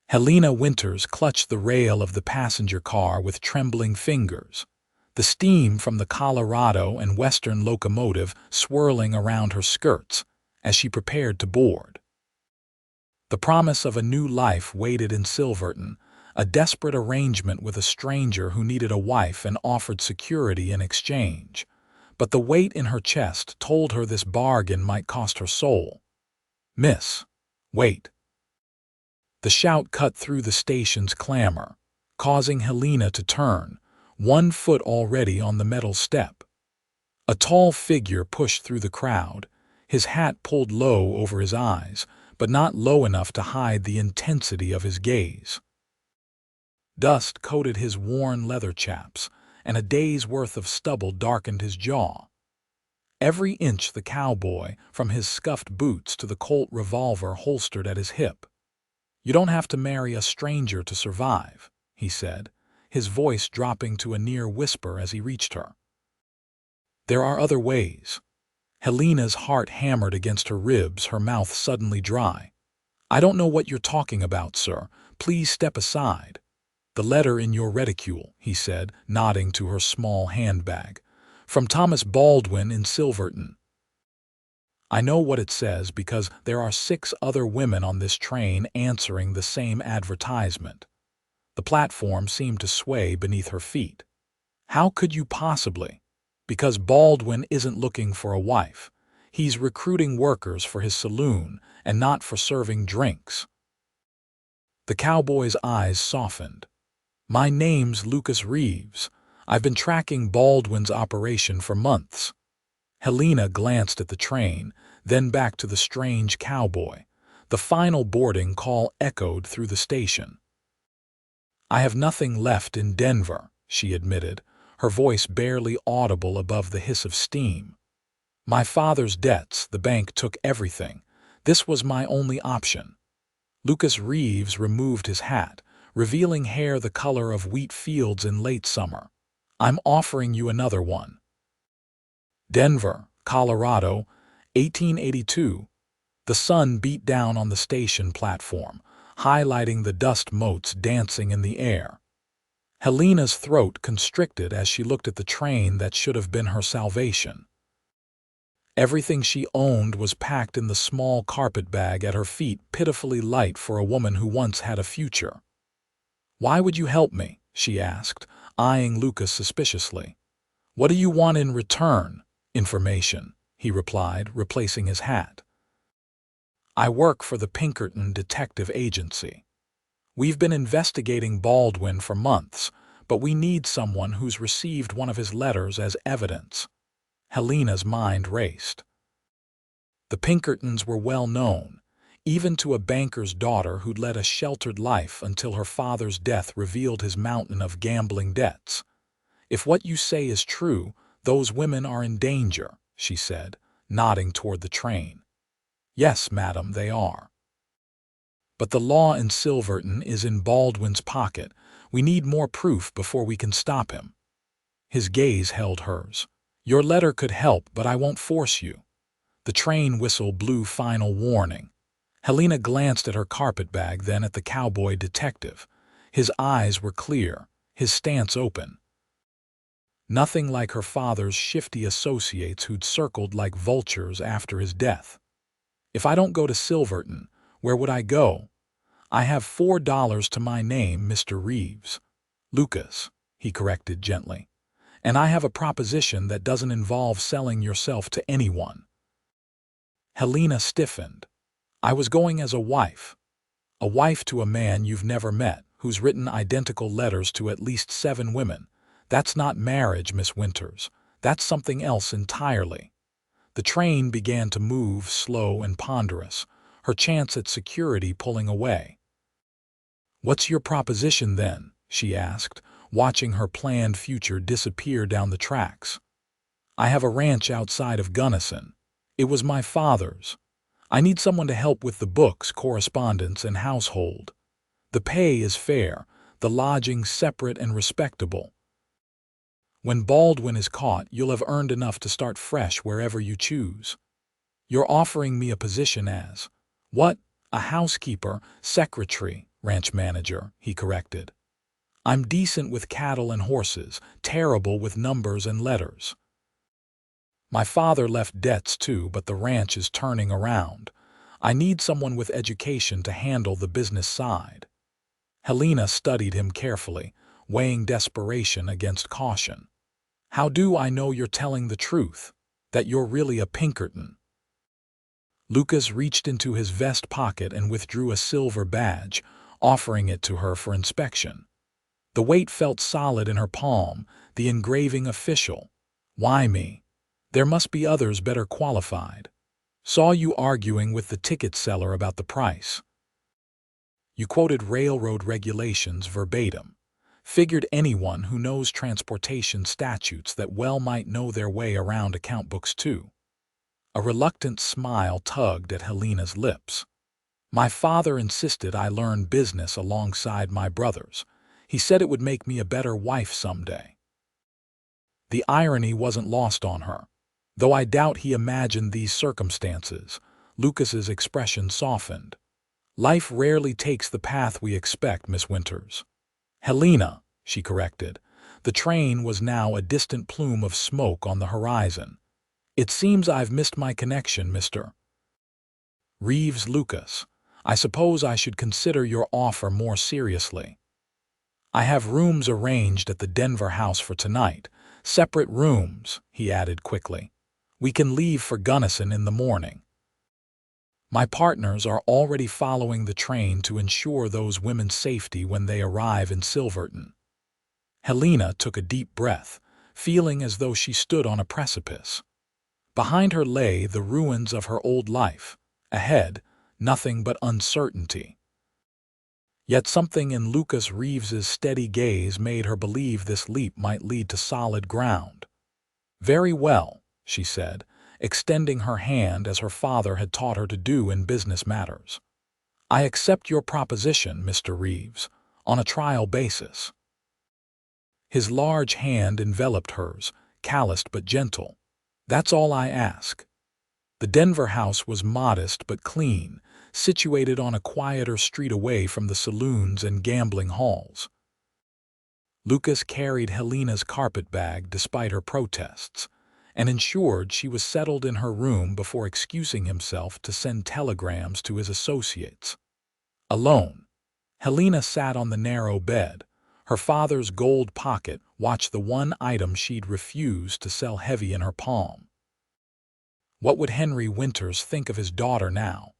Helena Winters clutched the rail of the passenger car with trembling fingers, the steam from the Colorado and Western locomotive swirling around her skirts as she prepared to board. The promise of a new life waited in Silverton, a desperate arrangement with a stranger who needed a wife and offered security in exchange. But the weight in her chest told her this bargain might cost her soul. "Miss, wait." The shout cut through the station's clamor, causing Helena to turn, 1 foot already on the metal step. A tall figure pushed through the crowd, his hat pulled low over his eyes, but not low enough to hide the intensity of his gaze. Dust coated his worn leather chaps, and a day's worth of stubble darkened his jaw. Every inch the cowboy, from his scuffed boots to the Colt revolver holstered at his hip. "You don't have to marry a stranger to survive," he said, his voice dropping to a near whisper as he reached her. "There are other ways." Helena's heart hammered against her ribs, her mouth suddenly dry. "I don't know what you're talking about, sir. Please step aside." "The letter in your reticule," he said, nodding to her small handbag. "From Thomas Baldwin in Silverton. I know what it says because there are 6 other women on this train answering the same advertisement." The platform seemed to sway beneath her feet. "How could you possibly?" "Because Baldwin isn't looking for a wife. He's recruiting workers for his saloon and not for serving drinks." The cowboy's eyes softened. "My name's Lucas Reeves. I've been tracking Baldwin's operation for months." Helena glanced at the train, then back to the strange cowboy. The final boarding call echoed through the station. "I have nothing left in Denver," she admitted, her voice barely audible above the hiss of steam. "My father's debts, the bank took everything. This was my only option." Lucas Reeves removed his hat, revealing hair the color of wheat fields in late summer. "I'm offering you another one." Denver, Colorado, 1882. The sun beat down on the station platform, highlighting the dust motes dancing in the air. Helena's throat constricted as she looked at the train that should have been her salvation. Everything she owned was packed in the small carpet bag at her feet, pitifully light for a woman who once had a future. "Why would you help me?" she asked, eyeing Lucas suspiciously. "What do you want in return?" "Information," he replied, replacing his hat. "I work for the Pinkerton Detective Agency. We've been investigating Baldwin for months, but we need someone who's received one of his letters as evidence." Helena's mind raced. The Pinkertons were well known, even to a banker's daughter who'd led a sheltered life until her father's death revealed his mountain of gambling debts. "If what you say is true, those women are in danger," she said, nodding toward the train. "Yes, madam, they are. But the law in Silverton is in Baldwin's pocket. We need more proof before we can stop him." His gaze held hers. "Your letter could help, but I won't force you." The train whistle blew final warning. Helena glanced at her carpetbag, then at the cowboy detective. His eyes were clear, his stance open. Nothing like her father's shifty associates who'd circled like vultures after his death. "If I don't go to Silverton, where would I go?" "I have $4 to my name, Mr. Reeves." "Lucas," he corrected gently. "And I have a proposition that doesn't involve selling yourself to anyone." Helena stiffened. "I was going as a wife. A wife to a man you've never met, who's written identical letters to at least 7 women. That's not marriage, Miss Winters. That's something else entirely." The train began to move, slow and ponderous, her chance at security pulling away. "What's your proposition then?" she asked, watching her planned future disappear down the tracks. "I have a ranch outside of Gunnison. It was my father's. I need someone to help with the books, correspondence, and household. The pay is fair, the lodging separate and respectable. When Baldwin is caught, you'll have earned enough to start fresh wherever you choose." "You're offering me a position as—" "What? A housekeeper, secretary, ranch manager, he corrected. I'm decent with cattle and horses, terrible with numbers and letters. My father left debts too, but the ranch is turning around. I need someone with education to handle the business side. Helena studied him carefully, weighing desperation against caution. How do I know you're telling the truth? That you're really a Pinkerton? Lucas reached into his vest pocket and withdrew a silver badge, offering it to her for inspection. The weight felt solid in her palm, the engraving official. Why me? There must be others better qualified. Saw you arguing with the ticket seller about the price. You quoted railroad regulations verbatim. Figured anyone who knows transportation statutes that well might know their way around account books too. A reluctant smile tugged at Helena's lips. My father insisted I learn business alongside my brothers. He said it would make me a better wife someday. The irony wasn't lost on her. Though I doubt he imagined these circumstances, Lucas's expression softened. Life rarely takes the path we expect, Miss Winters. Helena, she corrected. The train was now a distant plume of smoke on the horizon. It seems I've missed my connection, Mr. Reeves. Lucas. I suppose I should consider your offer more seriously. I have rooms arranged at the Denver house for tonight. Separate rooms, he added quickly. We can leave for Gunnison in the morning. My partners are already following the train to ensure those women's safety when they arrive in Silverton. Helena took a deep breath, feeling as though she stood on a precipice. Behind her lay the ruins of her old life. Ahead, nothing but uncertainty. Yet something in Lucas Reeves's steady gaze made her believe this leap might lead to solid ground. Very well, she said, extending her hand as her father had taught her to do in business matters. I accept your proposition, Mr. Reeves, on a trial basis. His large hand enveloped hers, calloused but gentle. That's all I ask. The Denver house was modest but clean, situated on a quieter street away from the saloons and gambling halls. Lucas carried Helena's carpetbag despite her protests, and ensured she was settled in her room before excusing himself to send telegrams to his associates. Alone, Helena sat on the narrow bed. Her father's gold pocket watched the one item she'd refused to sell heavy in her palm. What would Henry Winters think of his daughter now?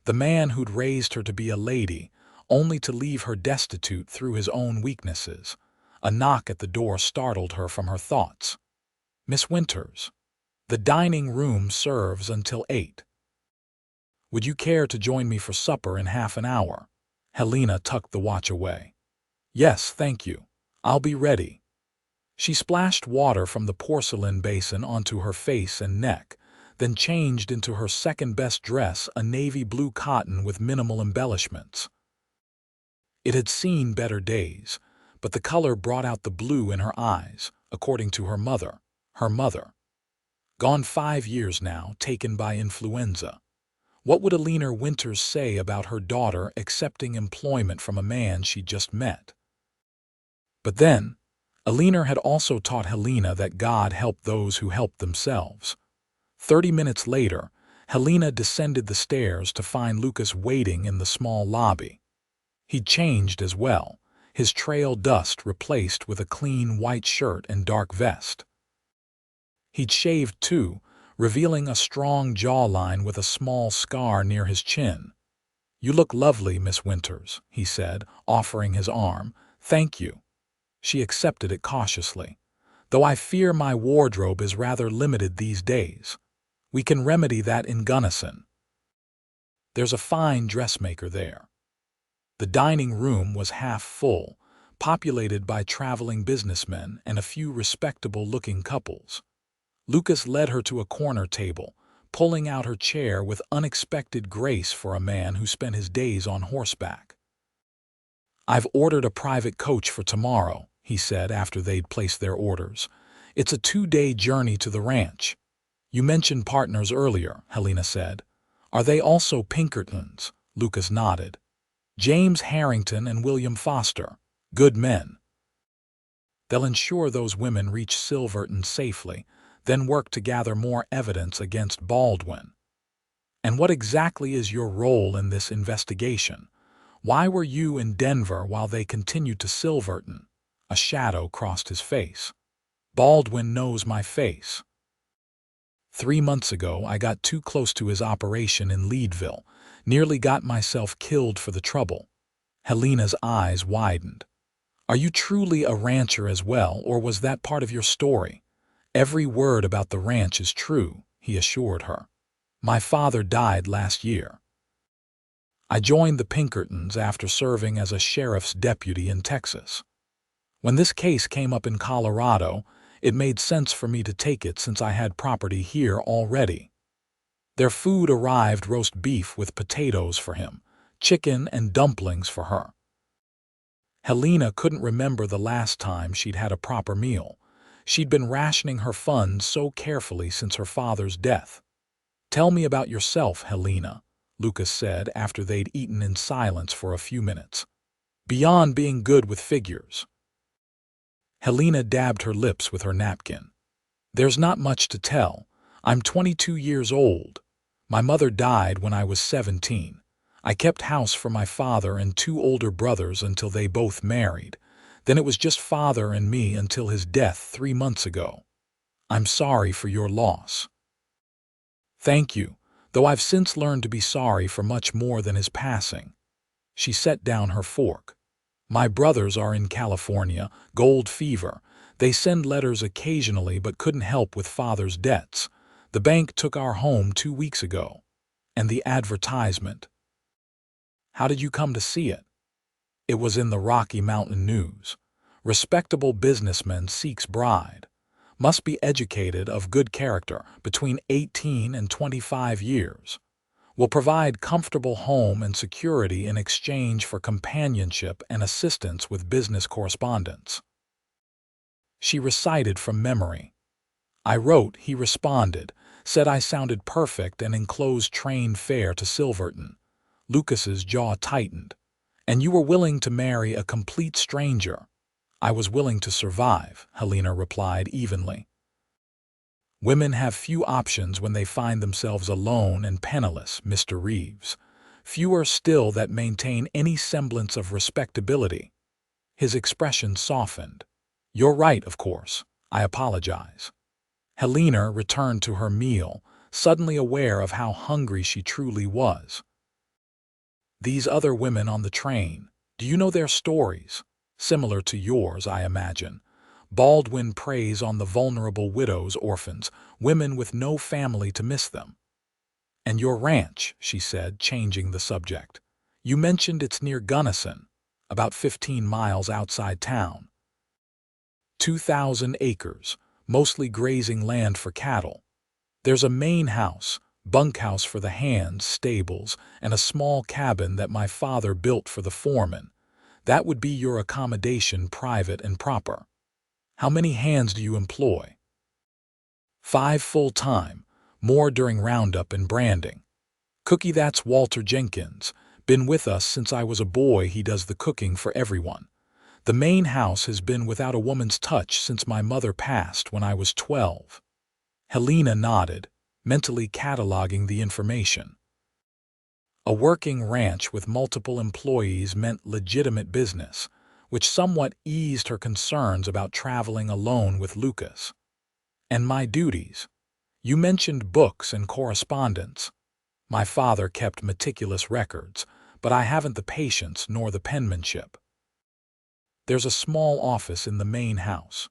The man who'd raised her to be a lady, only to leave her destitute through his own weaknesses. A knock at the door startled her from her thoughts. Miss Winters, the dining room serves until 8. Would you care to join me for supper in half an hour? Helena tucked the watch away. Yes, thank you. I'll be ready. She splashed water from the porcelain basin onto her face and neck, then changed into her second-best dress, a navy blue cotton with minimal embellishments. It had seen better days, but the color brought out the blue in her eyes, according to her mother. Her mother. Gone 5 years now, taken by influenza. What would Helena Winters say about her daughter accepting employment from a man she'd just met? But then, Helena had also taught Helena that God helped those who helped themselves. 30 minutes later, Helena descended the stairs to find Lucas waiting in the small lobby. He'd changed as well, his trail dust replaced with a clean white shirt and dark vest. He'd shaved too, revealing a strong jawline with a small scar near his chin. You look lovely, Miss Winters, he said, offering his arm. Thank you. She accepted it cautiously. Though I fear my wardrobe is rather limited these days. We can remedy that in Gunnison. There's a fine dressmaker there. The dining room was half full, populated by traveling businessmen and a few respectable-looking couples. Lucas led her to a corner table, pulling out her chair with unexpected grace for a man who spent his days on horseback. I've ordered a private coach for tomorrow, he said after they'd placed their orders. It's a 2-day journey to the ranch. You mentioned partners earlier, Helena said. Are they also Pinkertons? Lucas nodded. James Harrington and William Foster. Good men. They'll ensure those women reach Silverton safely, then work to gather more evidence against Baldwin. And what exactly is your role in this investigation? Why were you in Denver while they continued to Silverton? A shadow crossed his face. Baldwin knows my face. 3 months ago, I got too close to his operation in Leadville, nearly got myself killed for the trouble. Helena's eyes widened. Are you truly a rancher as well, or was that part of your story? Every word about the ranch is true, he assured her. My father died last year. I joined the Pinkertons after serving as a sheriff's deputy in Texas. When this case came up in Colorado, it made sense for me to take it since I had property here already. Their food arrived: roast beef with potatoes for him, chicken and dumplings for her. Helena couldn't remember the last time she'd had a proper meal. She'd been rationing her funds so carefully since her father's death. Tell me about yourself, Helena, Lucas said after they'd eaten in silence for a few minutes. Beyond being good with figures. Helena dabbed her lips with her napkin. There's not much to tell. I'm 22 years old. My mother died when I was 17. I kept house for my father and 2 older brothers until they both married. Then it was just father and me until his death 3 months ago. I'm sorry for your loss. Thank you, though I've since learned to be sorry for much more than his passing. She set down her fork. My brothers are in California, gold fever. They send letters occasionally but couldn't help with father's debts. The bank took our home 2 weeks ago. And the advertisement. How did you come to see it? It was in the Rocky Mountain News. Respectable businessman seeks bride. Must be educated, of good character, between 18 and 25 years. Will provide comfortable home and security in exchange for companionship and assistance with business correspondence. She recited from memory. I wrote, he responded, said I sounded perfect and enclosed train fare to Silverton. Lucas's jaw tightened. And you were willing to marry a complete stranger. I was willing to survive, Helena replied evenly. Women have few options when they find themselves alone and penniless, Mr. Reeves. Fewer still that maintain any semblance of respectability. His expression softened. You're right, of course. I apologize. Helena returned to her meal, suddenly aware of how hungry she truly was. These other women on the train, do you know their stories? Similar to yours, I imagine. Baldwin preys on the vulnerable widows, orphans, women with no family to miss them. And your ranch, she said, changing the subject. You mentioned it's near Gunnison, about 15 miles outside town. 2,000 acres, mostly grazing land for cattle. There's a main house, bunkhouse for the hands, stables, and a small cabin that my father built for the foreman. That would be your accommodation, private and proper. How many hands do you employ? 5 full-time, more during roundup and branding. Cookie, that's Walter Jenkins. Been with us since I was a boy. He does the cooking for everyone. The main house has been without a woman's touch since my mother passed when I was 12. Helena nodded, mentally cataloging the information. A working ranch with multiple employees meant legitimate business, which somewhat eased her concerns about traveling alone with Lucas. And my duties. You mentioned books and correspondence. My father kept meticulous records, but I haven't the patience nor the penmanship. There's a small office in the main house.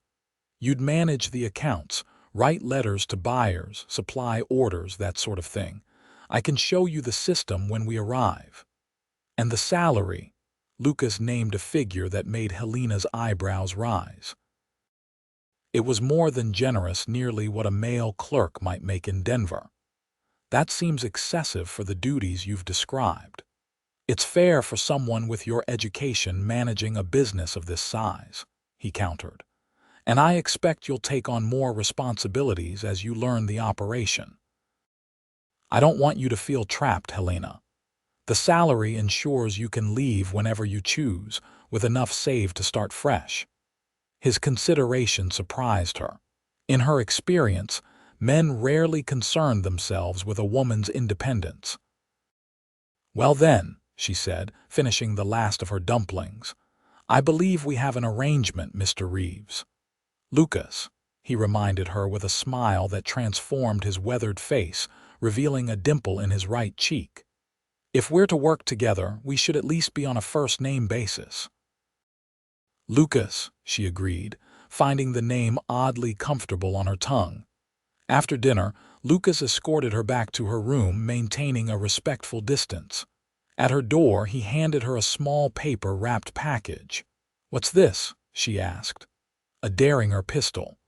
You'd manage the accounts, write letters to buyers, supply orders, that sort of thing. I can show you the system when we arrive. And the salary, Lucas named a figure that made Helena's eyebrows rise. It was more than generous, nearly what a male clerk might make in Denver. That seems excessive for the duties you've described. It's fair for someone with your education managing a business of this size, he countered. And I expect you'll take on more responsibilities as you learn the operation. I don't want you to feel trapped, Helena. The salary ensures you can leave whenever you choose, with enough saved to start fresh. His consideration surprised her. In her experience, men rarely concerned themselves with a woman's independence. "Well then," she said, finishing the last of her dumplings, "I believe we have an arrangement, Mr. Reeves." "Lucas," he reminded her with a smile that transformed his weathered face, revealing a dimple in his right cheek. "If we're to work together, we should at least be on a first-name basis." "Lucas," she agreed, finding the name oddly comfortable on her tongue. After dinner, Lucas escorted her back to her room, maintaining a respectful distance. At her door, he handed her a small paper-wrapped package. "What's this?" she asked. "A Derringer pistol.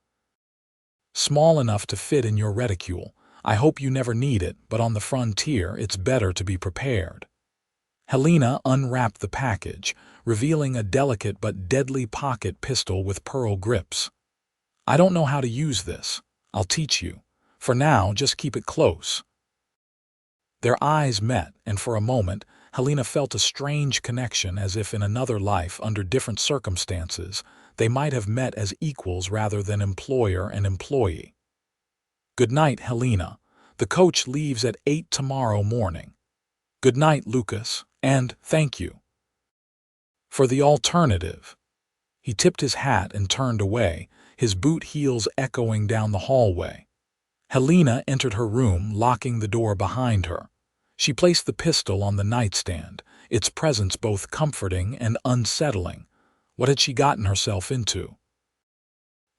Small enough to fit in your reticule. I hope you never need it, but on the frontier it's better to be prepared." Helena unwrapped the package, revealing a delicate but deadly pocket pistol with pearl grips. "I don't know how to use this. I'll teach you. For now, just keep it close." Their eyes met, and for a moment, Helena felt a strange connection, as if in another life, under different circumstances, they might have met as equals rather than employer and employee. "Good night, Helena. The coach leaves at 8 tomorrow morning." "Good night, Lucas, and thank you for the alternative." He tipped his hat and turned away, his boot heels echoing down the hallway. Helena entered her room, locking the door behind her. She placed the pistol on the nightstand, its presence both comforting and unsettling. What had she gotten herself into?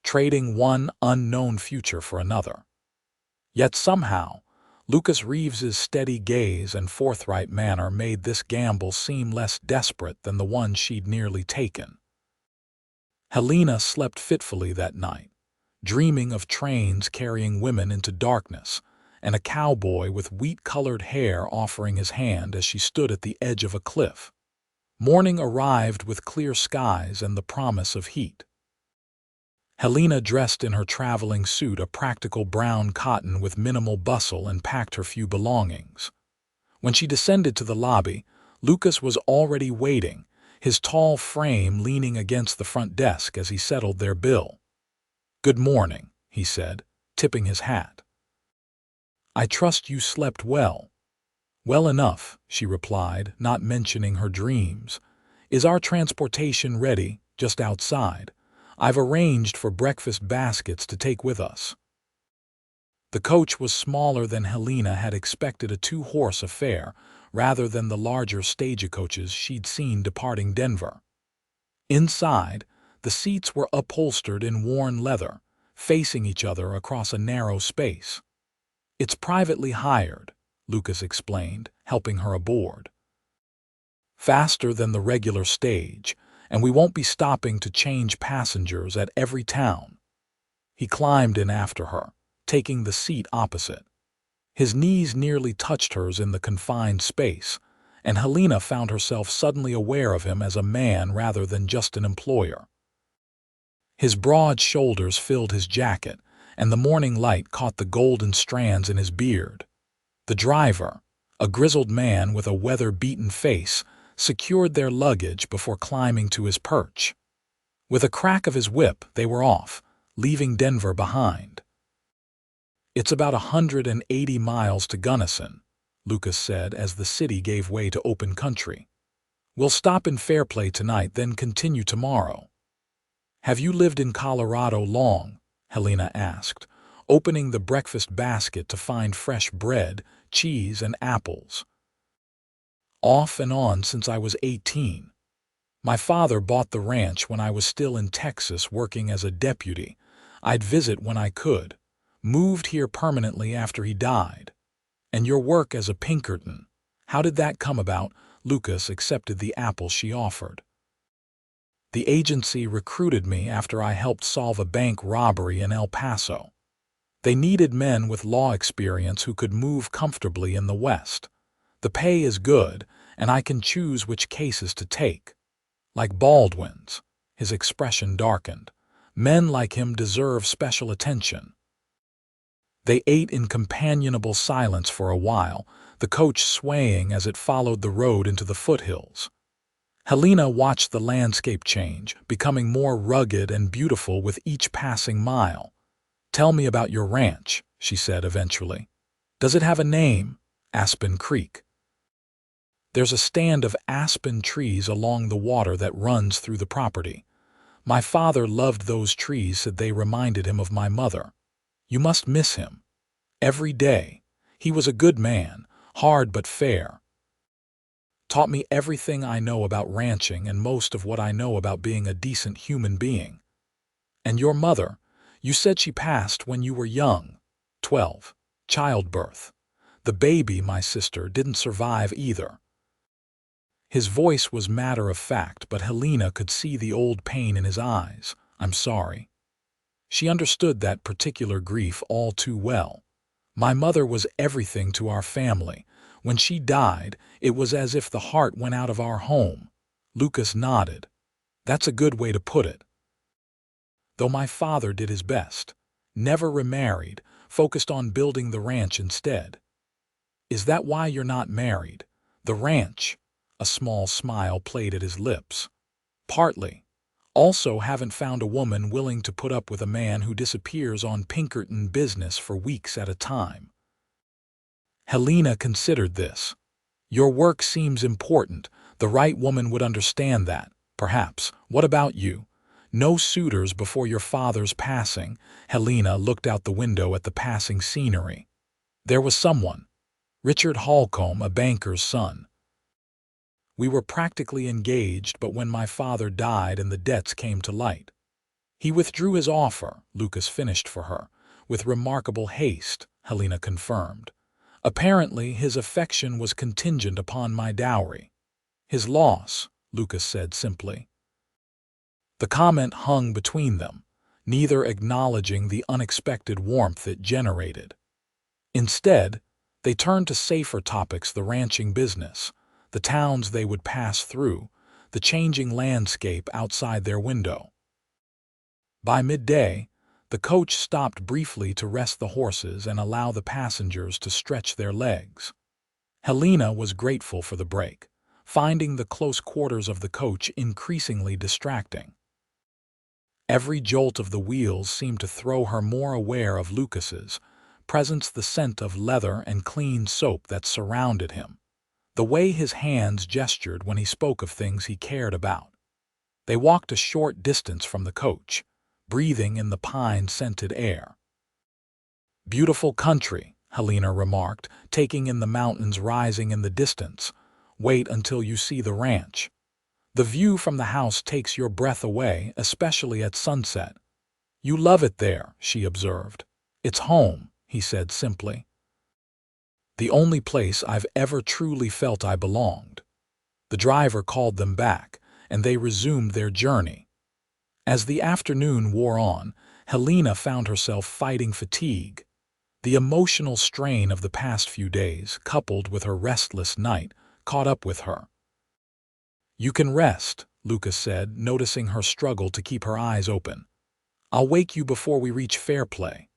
Trading one unknown future for another. Yet somehow, Lucas Reeves's steady gaze and forthright manner made this gamble seem less desperate than the one she'd nearly taken. Helena slept fitfully that night, dreaming of trains carrying women into darkness, and a cowboy with wheat-colored hair offering his hand as she stood at the edge of a cliff. Morning arrived with clear skies and the promise of heat. Helena dressed in her traveling suit, a practical brown cotton with minimal bustle, and packed her few belongings. When she descended to the lobby, Lucas was already waiting, his tall frame leaning against the front desk as he settled their bill. "Good morning," he said, tipping his hat. "I trust you slept well." "Well enough," she replied, not mentioning her dreams. "Is our transportation ready, just outside? I've arranged for breakfast baskets to take with us." The coach was smaller than Helena had expected, a two-horse affair, rather than the larger stagecoaches she'd seen departing Denver. Inside, the seats were upholstered in worn leather, facing each other across a narrow space. "It's privately hired," Lucas explained, helping her aboard. "Faster than the regular stage, and we won't be stopping to change passengers at every town." He climbed in after her, taking the seat opposite. His knees nearly touched hers in the confined space, and Helena found herself suddenly aware of him as a man rather than just an employer. His broad shoulders filled his jacket, and the morning light caught the golden strands in his beard. The driver, a grizzled man with a weather-beaten face, secured their luggage before climbing to his perch. With a crack of his whip, they were off, leaving Denver behind. "It's about 180 miles to Gunnison," Lucas said as the city gave way to open country. "We'll stop in Fairplay tonight, then continue tomorrow." "Have you lived in Colorado long?" Helena asked, opening the breakfast basket to find fresh bread, cheese, and apples. "Off and on since I was 18. My father bought the ranch when I was still in Texas working as a deputy. I'd visit when I could. Moved here permanently after he died." "And your work as a Pinkerton, how did that come about?" Lucas accepted the apple she offered. "The agency recruited me after I helped solve a bank robbery in El Paso. They needed men with law experience who could move comfortably in the West. The pay is good, and I can choose which cases to take. Like Baldwin's." His expression darkened. "Men like him deserve special attention." They ate in companionable silence for a while, the coach swaying as it followed the road into the foothills. Helena watched the landscape change, becoming more rugged and beautiful with each passing mile. "Tell me about your ranch," she said eventually. "Does it have a name?" "Aspen Creek." "There's a stand of aspen trees along the water that runs through the property. My father loved those trees, said they reminded him of my mother. You must miss him. Every day. He was a good man, hard but fair. Taught me everything I know about ranching and most of what I know about being a decent human being." "And your mother? You said she passed when you were young." 12. Childbirth. "The baby, my sister, didn't survive either." His voice was matter-of-fact, but Helena could see the old pain in his eyes. "I'm sorry." She understood that particular grief all too well. "My mother was everything to our family. When she died, it was as if the heart went out of our home." Lucas nodded. "That's a good way to put it. Though my father did his best. Never remarried, focused on building the ranch instead." "Is that why you're not married? The ranch?" A small smile played at his lips. "Partly. Also haven't found a woman willing to put up with a man who disappears on Pinkerton business for weeks at a time." Helena considered this. "Your work seems important. The right woman would understand that, perhaps. What about you? No suitors before your father's passing?" Helena looked out the window at the passing scenery. "There was someone. Richard Holcomb, a banker's son. We were practically engaged, but when my father died and the debts came to light, he withdrew his offer," Lucas finished for her. "With remarkable haste," Helena confirmed. "Apparently his affection was contingent upon my dowry." "His loss," Lucas said simply. The comment hung between them, neither acknowledging the unexpected warmth it generated. Instead, they turned to safer topics: the ranching business, the towns they would pass through, the changing landscape outside their window. By midday, the coach stopped briefly to rest the horses and allow the passengers to stretch their legs. Helena was grateful for the break, finding the close quarters of the coach increasingly distracting. Every jolt of the wheels seemed to throw her more aware of Lucas's presence, the scent of leather and clean soap that surrounded him, the way his hands gestured when he spoke of things he cared about. They walked a short distance from the coach, breathing in the pine-scented air. "Beautiful country," Helena remarked, taking in the mountains rising in the distance. "Wait until you see the ranch. The view from the house takes your breath away, especially at sunset." "You love it there," she observed. "It's home," he said simply. "The only place I've ever truly felt I belonged." The driver called them back, and they resumed their journey. As the afternoon wore on, Helena found herself fighting fatigue. The emotional strain of the past few days, coupled with her restless night, caught up with her. "You can rest," Lucas said, noticing her struggle to keep her eyes open. "I'll wake you before we reach Fairplay."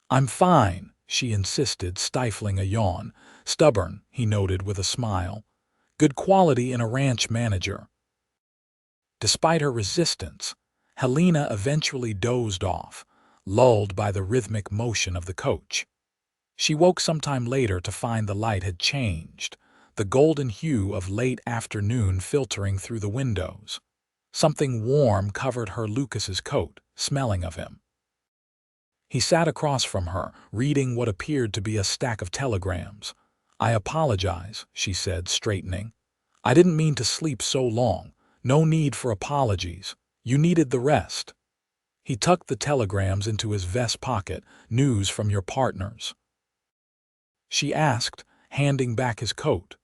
"I'm fine," she insisted, stifling a yawn. "Stubborn," he noted with a smile. "Good quality in a ranch manager." Despite her resistance, Helena eventually dozed off, lulled by the rhythmic motion of the coach. She woke sometime later to find the light had changed, the golden hue of late afternoon filtering through the windows. Something warm covered her Lucas's coat, smelling of him. He sat across from her, reading what appeared to be a stack of telegrams. "I apologize," she said, straightening. "I didn't mean to sleep so long. No need for apologies. You needed the rest." He tucked the telegrams into his vest pocket. "News from your partners?" she asked, handing back his coat.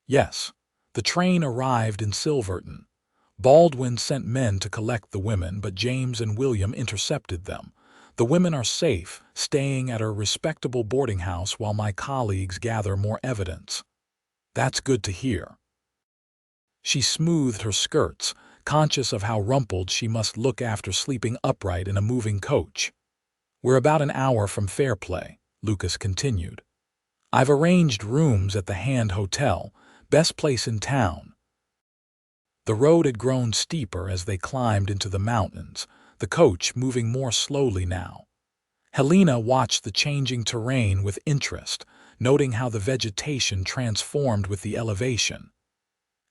"Yes. The train arrived in Silverton. Baldwin sent men to collect the women, but James and William intercepted them. The women are safe, staying at a respectable boarding house while my colleagues gather more evidence." "That's good to hear." She smoothed her skirts, conscious of how rumpled she must look after sleeping upright in a moving coach. "We're about an hour from Fairplay," Lucas continued. I've arranged rooms at the Hand Hotel, best place in town. The road had grown steeper as they climbed into the mountains, the coach moving more slowly now. Helena watched the changing terrain with interest, noting how the vegetation transformed with the elevation.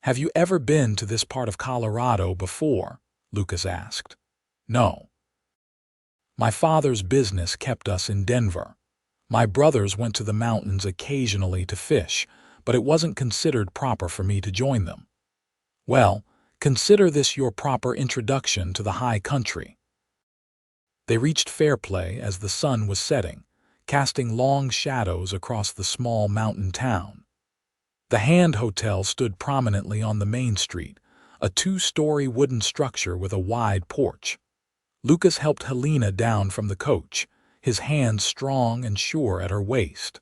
"Have you ever been to this part of Colorado before?" Lucas asked. "No. My father's business kept us in Denver. My brothers went to the mountains occasionally to fish, but it wasn't considered proper for me to join them." "Well, consider this your proper introduction to the high country." They reached Fairplay as the sun was setting, casting long shadows across the small mountain town. The Hand Hotel stood prominently on the main street, a two-story wooden structure with a wide porch. Lucas helped Helena down from the coach, his hands strong and sure at her waist.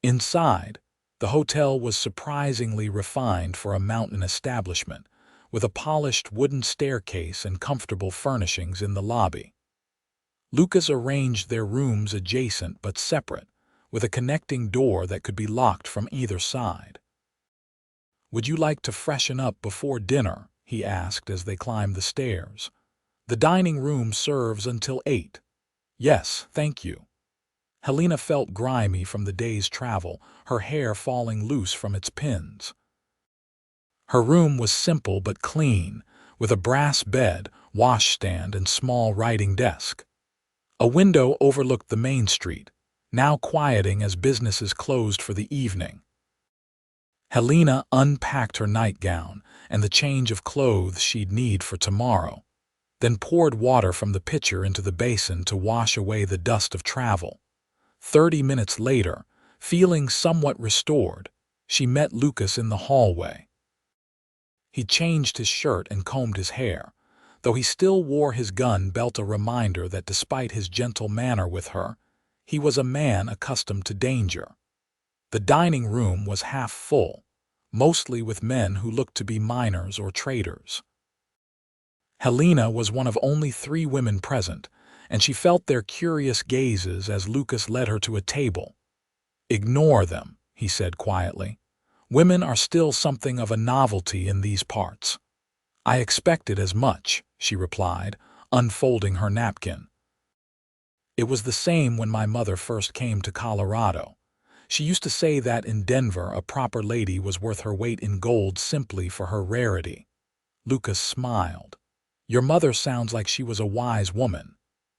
Inside, the hotel was surprisingly refined for a mountain establishment, with a polished wooden staircase and comfortable furnishings in the lobby. Lucas arranged their rooms adjacent but separate, with a connecting door that could be locked from either side. "Would you like to freshen up before dinner?" he asked as they climbed the stairs. "The dining room serves until 8. "Yes, thank you." Helena felt grimy from the day's travel, her hair falling loose from its pins. Her room was simple but clean, with a brass bed, washstand, and small writing desk. A window overlooked the main street, now quieting as businesses closed for the evening. Helena unpacked her nightgown and the change of clothes she'd need for tomorrow, then poured water from the pitcher into the basin to wash away the dust of travel. 30 minutes later, feeling somewhat restored, she met Lucas in the hallway. He changed his shirt and combed his hair, though he still wore his gun belt, a reminder that despite his gentle manner with her, he was a man accustomed to danger. The dining room was half full, mostly with men who looked to be miners or traders. Helena was one of only 3 women present, and she felt their curious gazes as Lucas led her to a table. "Ignore them," he said quietly. "Women are still something of a novelty in these parts." "I expected as much," she replied, unfolding her napkin. "It was the same when my mother first came to Colorado. She used to say that in Denver a proper lady was worth her weight in gold simply for her rarity." Lucas smiled. "Your mother sounds like she was a wise woman."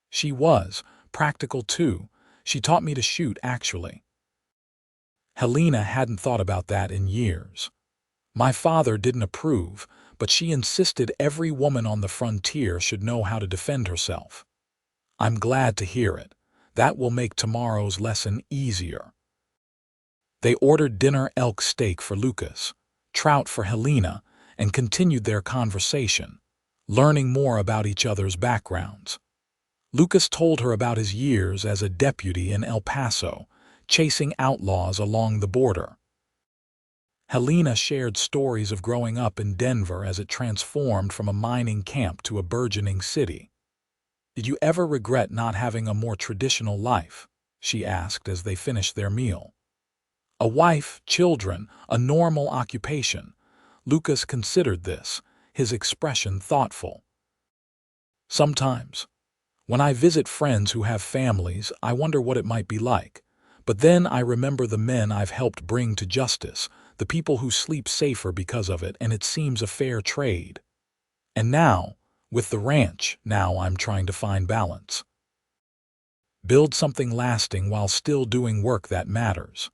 "She was, practical too. She taught me to shoot, actually." Helena hadn't thought about that in years. "My father didn't approve, but she insisted every woman on the frontier should know how to defend herself." "I'm glad to hear it. That will make tomorrow's lesson easier." They ordered dinner elk steak for Lucas, trout for Helena, and continued their conversation, learning more about each other's backgrounds. Lucas told her about his years as a deputy in El Paso, chasing outlaws along the border. Helena shared stories of growing up in Denver as it transformed from a mining camp to a burgeoning city. "Did you ever regret not having a more traditional life?" she asked as they finished their meal. "A wife, children, a normal occupation." Lucas considered this, his expression thoughtful. "Sometimes. When I visit friends who have families, I wonder what it might be like. But then I remember the men I've helped bring to justice, the people who sleep safer because of it, and it seems a fair trade. And now, with the ranch, now I'm trying to find balance. Build something lasting while still doing work that matters."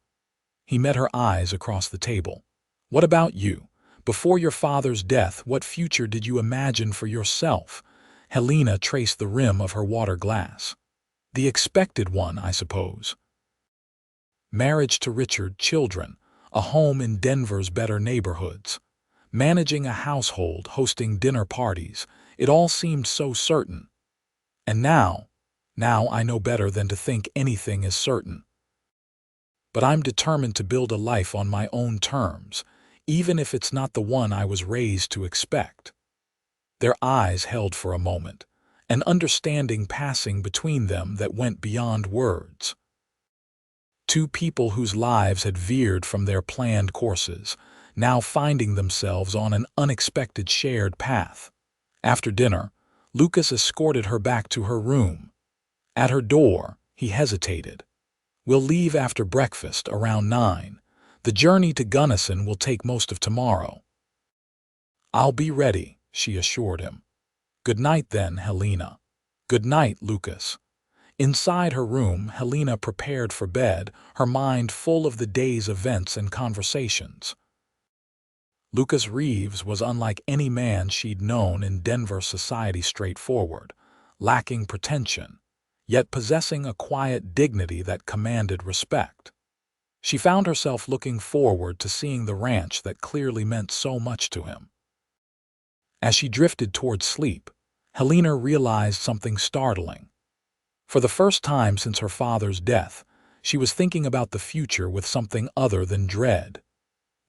He met her eyes across the table. "What about you? Before your father's death, what future did you imagine for yourself?" Helena traced the rim of her water glass. "The expected one, I suppose. Marriage to Richard, children, a home in Denver's better neighborhoods. Managing a household, hosting dinner parties, it all seemed so certain. And now I know better than to think anything is certain. But I'm determined to build a life on my own terms, even if it's not the one I was raised to expect." Their eyes held for a moment, an understanding passing between them that went beyond words. Two people whose lives had veered from their planned courses, now finding themselves on an unexpected shared path. After dinner, Lucas escorted her back to her room. At her door, he hesitated. "We'll leave after breakfast, around 9. The journey to Gunnison will take most of tomorrow." "I'll be ready," she assured him. "Good night then, Helena." "Good night, Lucas." Inside her room, Helena prepared for bed, her mind full of the day's events and conversations. Lucas Reeves was unlike any man she'd known in Denver society, straightforward, lacking pretension, yet possessing a quiet dignity that commanded respect. She found herself looking forward to seeing the ranch that clearly meant so much to him. As she drifted toward sleep, Helena realized something startling. For the first time since her father's death, she was thinking about the future with something other than dread.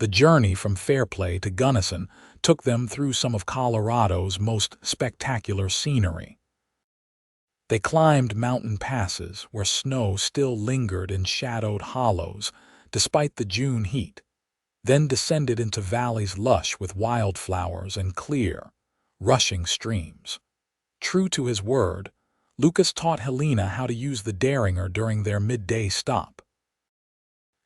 The journey from Fairplay to Gunnison took them through some of Colorado's most spectacular scenery. They climbed mountain passes where snow still lingered in shadowed hollows despite the June heat, then descended into valleys lush with wildflowers and clear, rushing streams. True to his word, Lucas taught Helena how to use the derringer during their midday stop.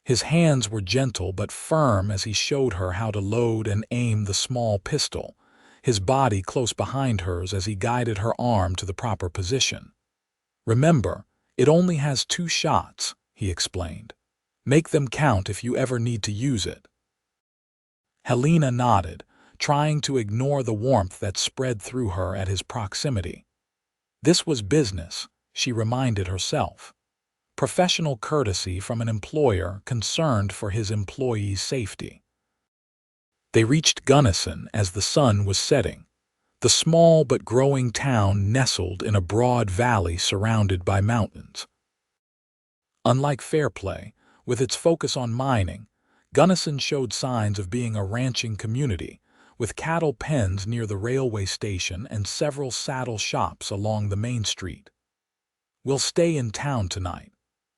His hands were gentle but firm as he showed her how to load and aim the small pistol, his body close behind hers as he guided her arm to the proper position. "Remember, it only has 2 shots," he explained. "Make them count if you ever need to use it." Helena nodded, trying to ignore the warmth that spread through her at his proximity. This was business, she reminded herself. Professional courtesy from an employer concerned for his employees' safety. They reached Gunnison as the sun was setting. The small but growing town nestled in a broad valley surrounded by mountains. Unlike Fairplay, with its focus on mining, Gunnison showed signs of being a ranching community, with cattle pens near the railway station and several saddle shops along the main street. "We'll stay in town tonight,"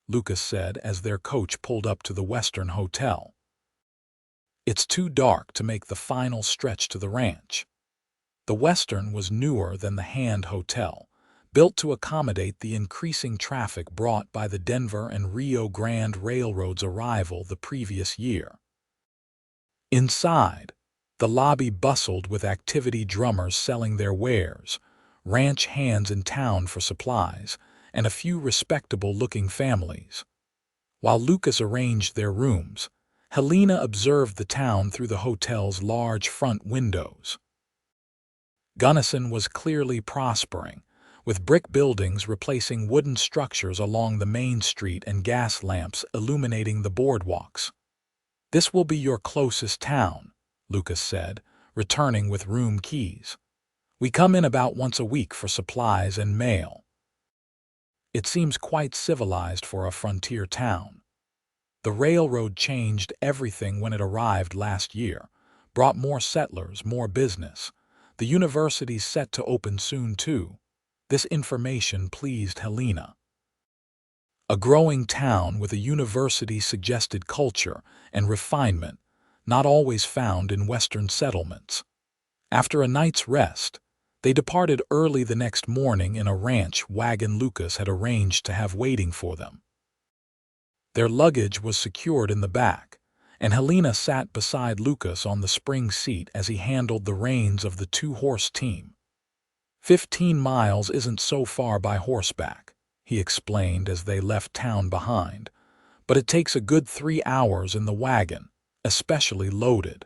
Lucas said as their coach pulled up to the Western Hotel. "It's too dark to make the final stretch to the ranch." The Western was newer than the Hand Hotel, built to accommodate the increasing traffic brought by the Denver and Rio Grande Railroad's arrival the previous year. Inside, the lobby bustled with activity drummers selling their wares, ranch hands in town for supplies, and a few respectable-looking families. While Lucas arranged their rooms, Helena observed the town through the hotel's large front windows. Gunnison was clearly prospering, with brick buildings replacing wooden structures along the main street and gas lamps illuminating the boardwalks. "This will be your closest town," Lucas said, returning with room keys. "We come in about once a week for supplies and mail." It seems quite civilized for a frontier town. The railroad changed everything when it arrived last year, brought more settlers, more business. The university's set to open soon, too. This information pleased Helena. A growing town with a university-suggested culture and refinement, not always found in Western settlements. After a night's rest, they departed early the next morning in a ranch wagon Lucas had arranged to have waiting for them. Their luggage was secured in the back, and Helena sat beside Lucas on the spring seat as he handled the reins of the 2-horse team. 15 miles isn't so far by horseback, he explained as they left town behind, but it takes a good 3 hours in the wagon, especially loaded.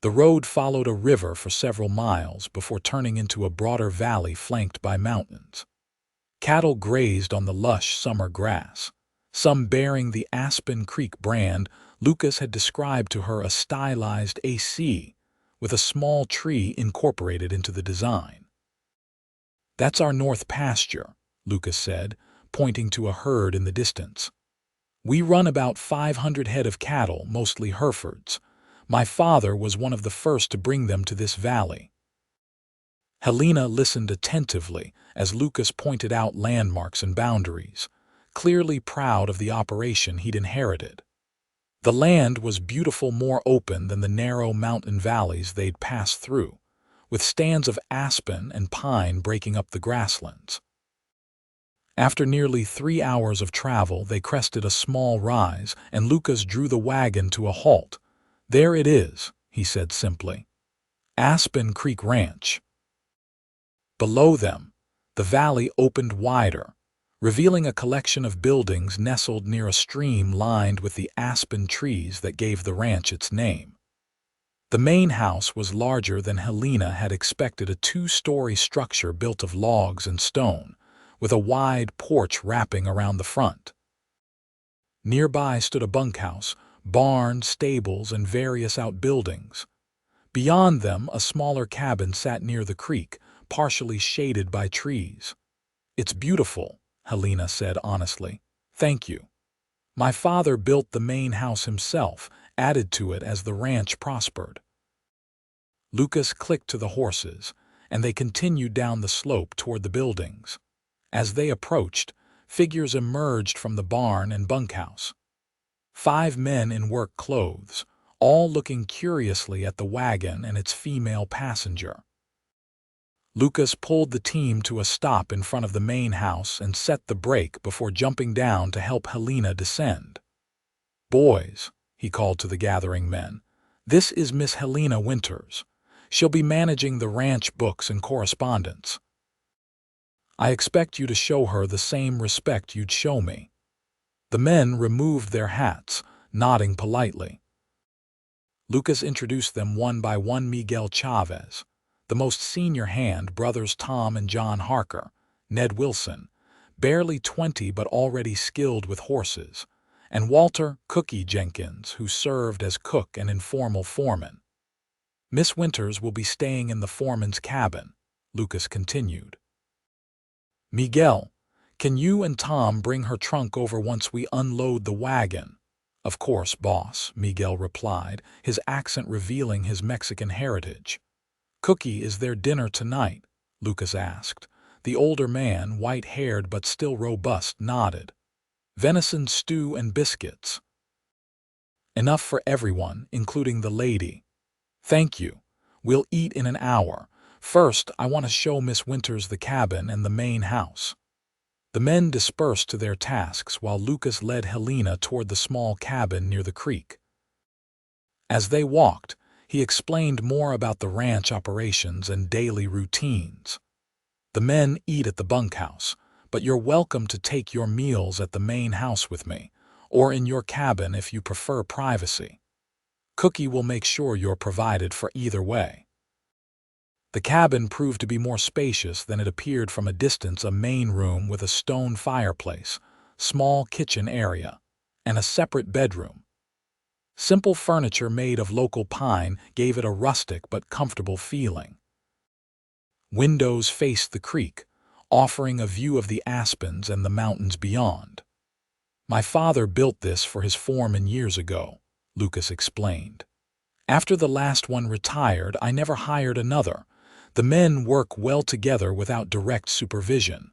The road followed a river for several miles before turning into a broader valley flanked by mountains. Cattle grazed on the lush summer grass, some bearing the Aspen Creek brand Lucas had described to her, a stylized AC with a small tree incorporated into the design. "That's our north pasture," Lucas said, pointing to a herd in the distance. "We run about 500 head of cattle, mostly Herefords. My father was one of the first to bring them to this valley." Helena listened attentively as Lucas pointed out landmarks and boundaries, clearly proud of the operation he'd inherited. The land was beautiful, more open than the narrow mountain valleys they'd passed through, with stands of aspen and pine breaking up the grasslands. After nearly 3 hours of travel, they crested a small rise, and Lucas drew the wagon to a halt. "There it is," he said simply. "Aspen Creek Ranch." Below them, the valley opened wider, revealing a collection of buildings nestled near a stream lined with the aspen trees that gave the ranch its name. The main house was larger than Helena had expected, a 2-story structure built of logs and stone, with a wide porch wrapping around the front. Nearby stood a bunkhouse, barn, stables, and various outbuildings. Beyond them, a smaller cabin sat near the creek, partially shaded by trees. "It's beautiful," Helena said honestly. "Thank you. My father built the main house himself, added to it as the ranch prospered." Lucas clicked to the horses, and they continued down the slope toward the buildings. As they approached, figures emerged from the barn and bunkhouse. 5 men in work clothes, all looking curiously at the wagon and its female passenger. Lucas pulled the team to a stop in front of the main house and set the brake before jumping down to help Helena descend. "Boys," he called to the gathering men, "this is Miss Helena Winters. She'll be managing the ranch books and correspondence. I expect you to show her the same respect you'd show me." The men removed their hats, nodding politely. Lucas introduced them one by one: Miguel Chavez, the most senior hand, brothers Tom and John Harker, Ned Wilson, barely 20 but already skilled with horses, and Walter "Cookie" Jenkins, who served as cook and informal foreman. "Miss Winters will be staying in the foreman's cabin," Lucas continued. "Miguel, can you and Tom bring her trunk over once we unload the wagon?" "Of course, boss," Miguel replied, his accent revealing his Mexican heritage. "Cookie, is there dinner tonight?" Lucas asked. The older man, white-haired but still robust, nodded. "Venison stew and biscuits." "Enough for everyone, including the lady." "Thank you. We'll eat in an hour. First, I want to show Miss Winters the cabin and the main house." The men dispersed to their tasks while Lucas led Helena toward the small cabin near the creek. As they walked, he explained more about the ranch operations and daily routines. "The men eat at the bunkhouse, but you're welcome to take your meals at the main house with me, or in your cabin if you prefer privacy. Cookie will make sure you're provided for either way." The cabin proved to be more spacious than it appeared from a distance: a main room with a stone fireplace, small kitchen area, and a separate bedroom. Simple furniture made of local pine gave it a rustic but comfortable feeling. Windows faced the creek, offering a view of the aspens and the mountains beyond. "My father built this for his foreman years ago," Lucas explained. "After the last one retired, I never hired another. The men work well together without direct supervision."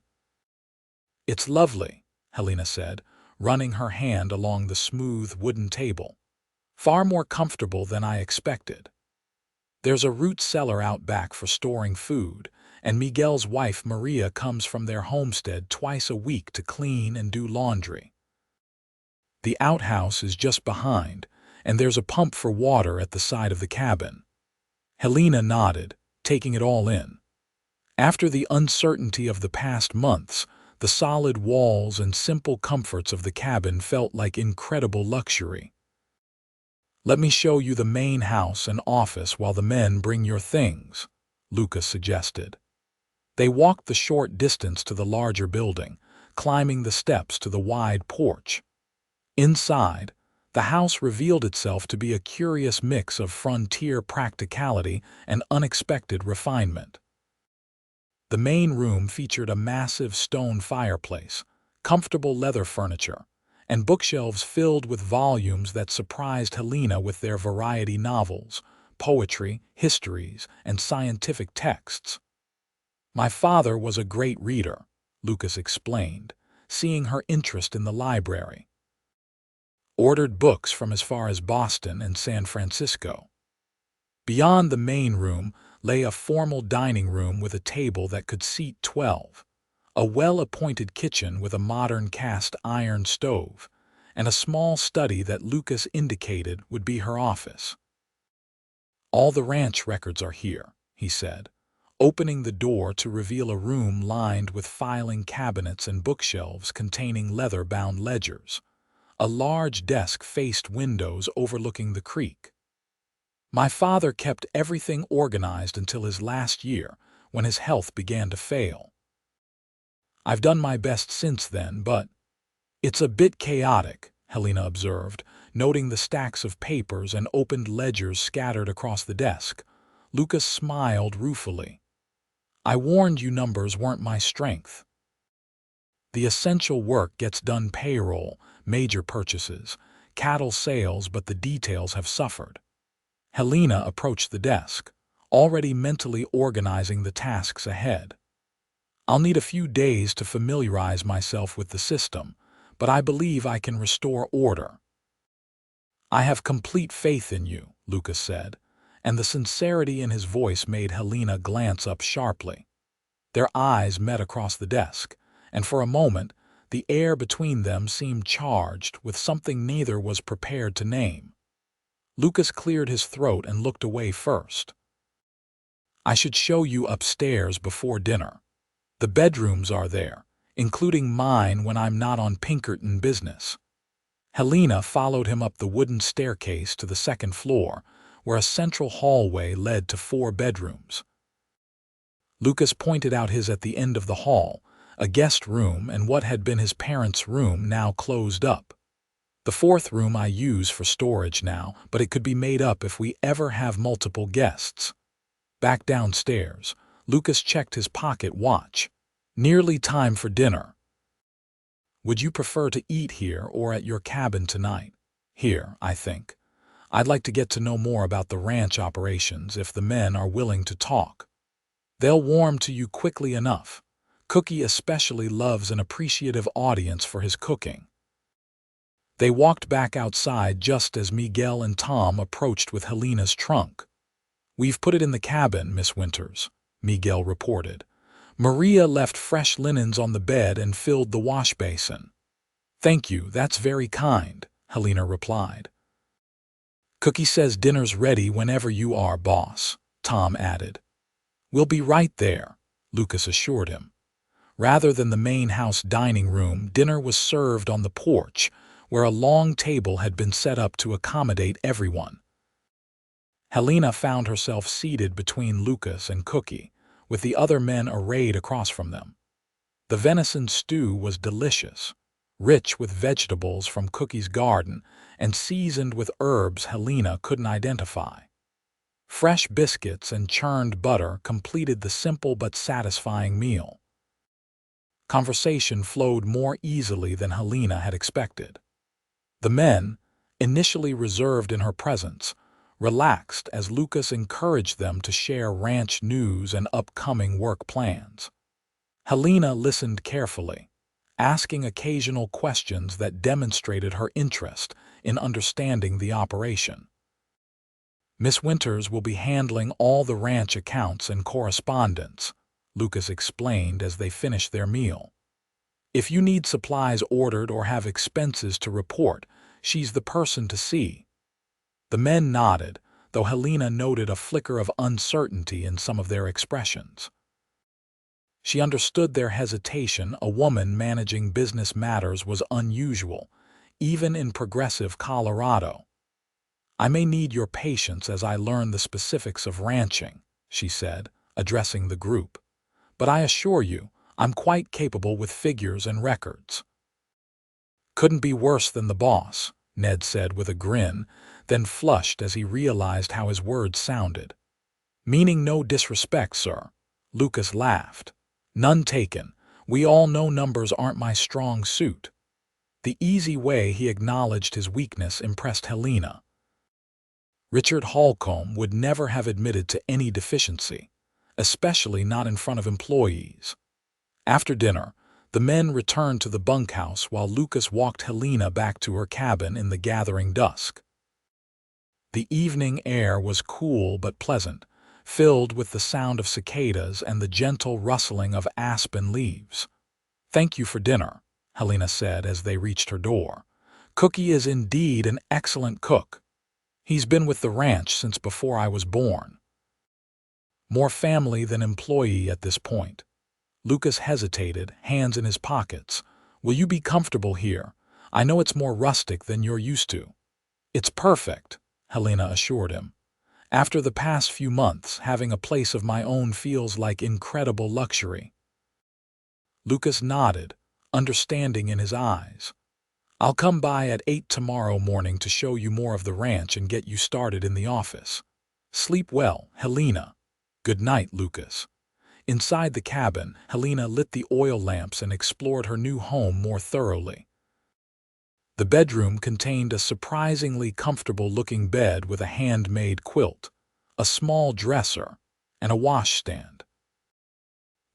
"It's lovely," Helena said, running her hand along the smooth wooden table. "Far more comfortable than I expected. There's a root cellar out back for storing food, and Miguel's wife Maria comes from their homestead twice a week to clean and do laundry. The outhouse is just behind, and there's a pump for water at the side of the cabin." Helena nodded, taking it all in. After the uncertainty of the past months, the solid walls and simple comforts of the cabin felt like incredible luxury. "Let me show you the main house and office while the men bring your things," Lucas suggested. They walked the short distance to the larger building, climbing the steps to the wide porch. Inside, the house revealed itself to be a curious mix of frontier practicality and unexpected refinement. The main room featured a massive stone fireplace, comfortable leather furniture, and bookshelves filled with volumes that surprised Helena with their variety: novels, poetry, histories, and scientific texts. "My father was a great reader," Lucas explained, seeing her interest in the library. Ordered books from as far as Boston and San Francisco. Beyond the main room lay a formal dining room with a table that could seat 12, a well-appointed kitchen with a modern cast-iron stove, and a small study that Lucas indicated would be her office. "All the ranch records are here," he said, opening the door to reveal a room lined with filing cabinets and bookshelves containing leather-bound ledgers. A large desk faced windows overlooking the creek. "My father kept everything organized until his last year, when his health began to fail. I've done my best since then, but it's a bit chaotic," Helena observed, noting the stacks of papers and opened ledgers scattered across the desk. Lucas smiled ruefully. "I warned you numbers weren't my strength. The essential work gets done: payroll, major purchases, cattle sales, but the details have suffered." Helena approached the desk, already mentally organizing the tasks ahead. "I'll need a few days to familiarize myself with the system, but I believe I can restore order." "I have complete faith in you," Lucas said, and the sincerity in his voice made Helena glance up sharply. Their eyes met across the desk, and for a moment the air between them seemed charged with something neither was prepared to name. Lucas cleared his throat and looked away first. "I should show you upstairs before dinner. The bedrooms are there, including mine when I'm not on Pinkerton business." Helena followed him up the wooden staircase to the second floor, where a central hallway led to 4 bedrooms. Lucas pointed out his at the end of the hall, a guest room and what had been his parents' room now closed up. "The 4th room I use for storage now, but it could be made up if we ever have multiple guests." Back downstairs, Lucas checked his pocket watch. "Nearly time for dinner. Would you prefer to eat here or at your cabin tonight?" "Here, I think. I'd like to get to know more about the ranch operations if the men are willing to talk. They'll warm to you quickly enough. Cookie especially loves an appreciative audience for his cooking." They walked back outside just as Miguel and Tom approached with Helena's trunk. "We've put it in the cabin, Miss Winters," Miguel reported. "Maria left fresh linens on the bed and filled the wash basin." "Thank you, that's very kind," Helena replied. "Cookie says dinner's ready whenever you are, boss," Tom added. "We'll be right there," Lucas assured him. Rather than the main house dining room, dinner was served on the porch, where a long table had been set up to accommodate everyone. Helena found herself seated between Lucas and Cookie, with the other men arrayed across from them. The venison stew was delicious, rich with vegetables from Cookie's garden and seasoned with herbs Helena couldn't identify. Fresh biscuits and churned butter completed the simple but satisfying meal. Conversation flowed more easily than Helena had expected. The men, initially reserved in her presence, relaxed as Lucas encouraged them to share ranch news and upcoming work plans. Helena listened carefully, asking occasional questions that demonstrated her interest in understanding the operation. "Miss Winters will be handling all the ranch accounts and correspondence," Lucas explained as they finished their meal. "If you need supplies ordered or have expenses to report, she's the person to see." The men nodded, though Helena noted a flicker of uncertainty in some of their expressions. She understood their hesitation. A woman managing business matters was unusual, even in progressive Colorado. "I may need your patience as I learn the specifics of ranching," she said, addressing the group. "But I assure you, I'm quite capable with figures and records." "Couldn't be worse than the boss," Ned said with a grin, then flushed as he realized how his words sounded. "Meaning no disrespect, sir," Lucas laughed. "None taken. We all know numbers aren't my strong suit." The easy way he acknowledged his weakness impressed Helena. Richard Holcomb would never have admitted to any deficiency, especially not in front of employees. After dinner, The men returned to the bunkhouse while Lucas walked Helena back to her cabin in the gathering dusk. The evening air was cool but pleasant, filled with the sound of cicadas and the gentle rustling of aspen leaves. "Thank you for dinner," Helena said as they reached her door. "Cookie is indeed an excellent cook. He's been with the ranch since before I was born." More family than employee at this point. Lucas hesitated, hands in his pockets. "Will you be comfortable here? I know it's more rustic than you're used to." "It's perfect," Helena assured him. "After the past few months, having a place of my own feels like incredible luxury." Lucas nodded, understanding in his eyes. "I'll come by at 8 tomorrow morning to show you more of the ranch and get you started in the office. Sleep well, Helena." "Good night, Lucas." Inside the cabin, Helena lit the oil lamps and explored her new home more thoroughly. The bedroom contained a surprisingly comfortable-looking bed with a handmade quilt, a small dresser, and a washstand.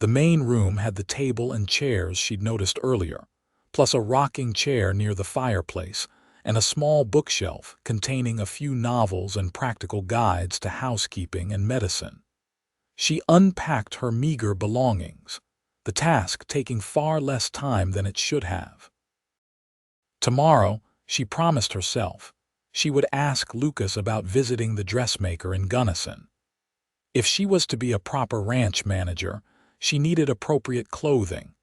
The main room had the table and chairs she'd noticed earlier, plus a rocking chair near the fireplace and a small bookshelf containing a few novels and practical guides to housekeeping and medicine. She unpacked her meager belongings, the task taking far less time than it should have. Tomorrow, she promised herself, she would ask Lucas about visiting the dressmaker in Gunnison. If she was to be a proper ranch manager, she needed appropriate clothing.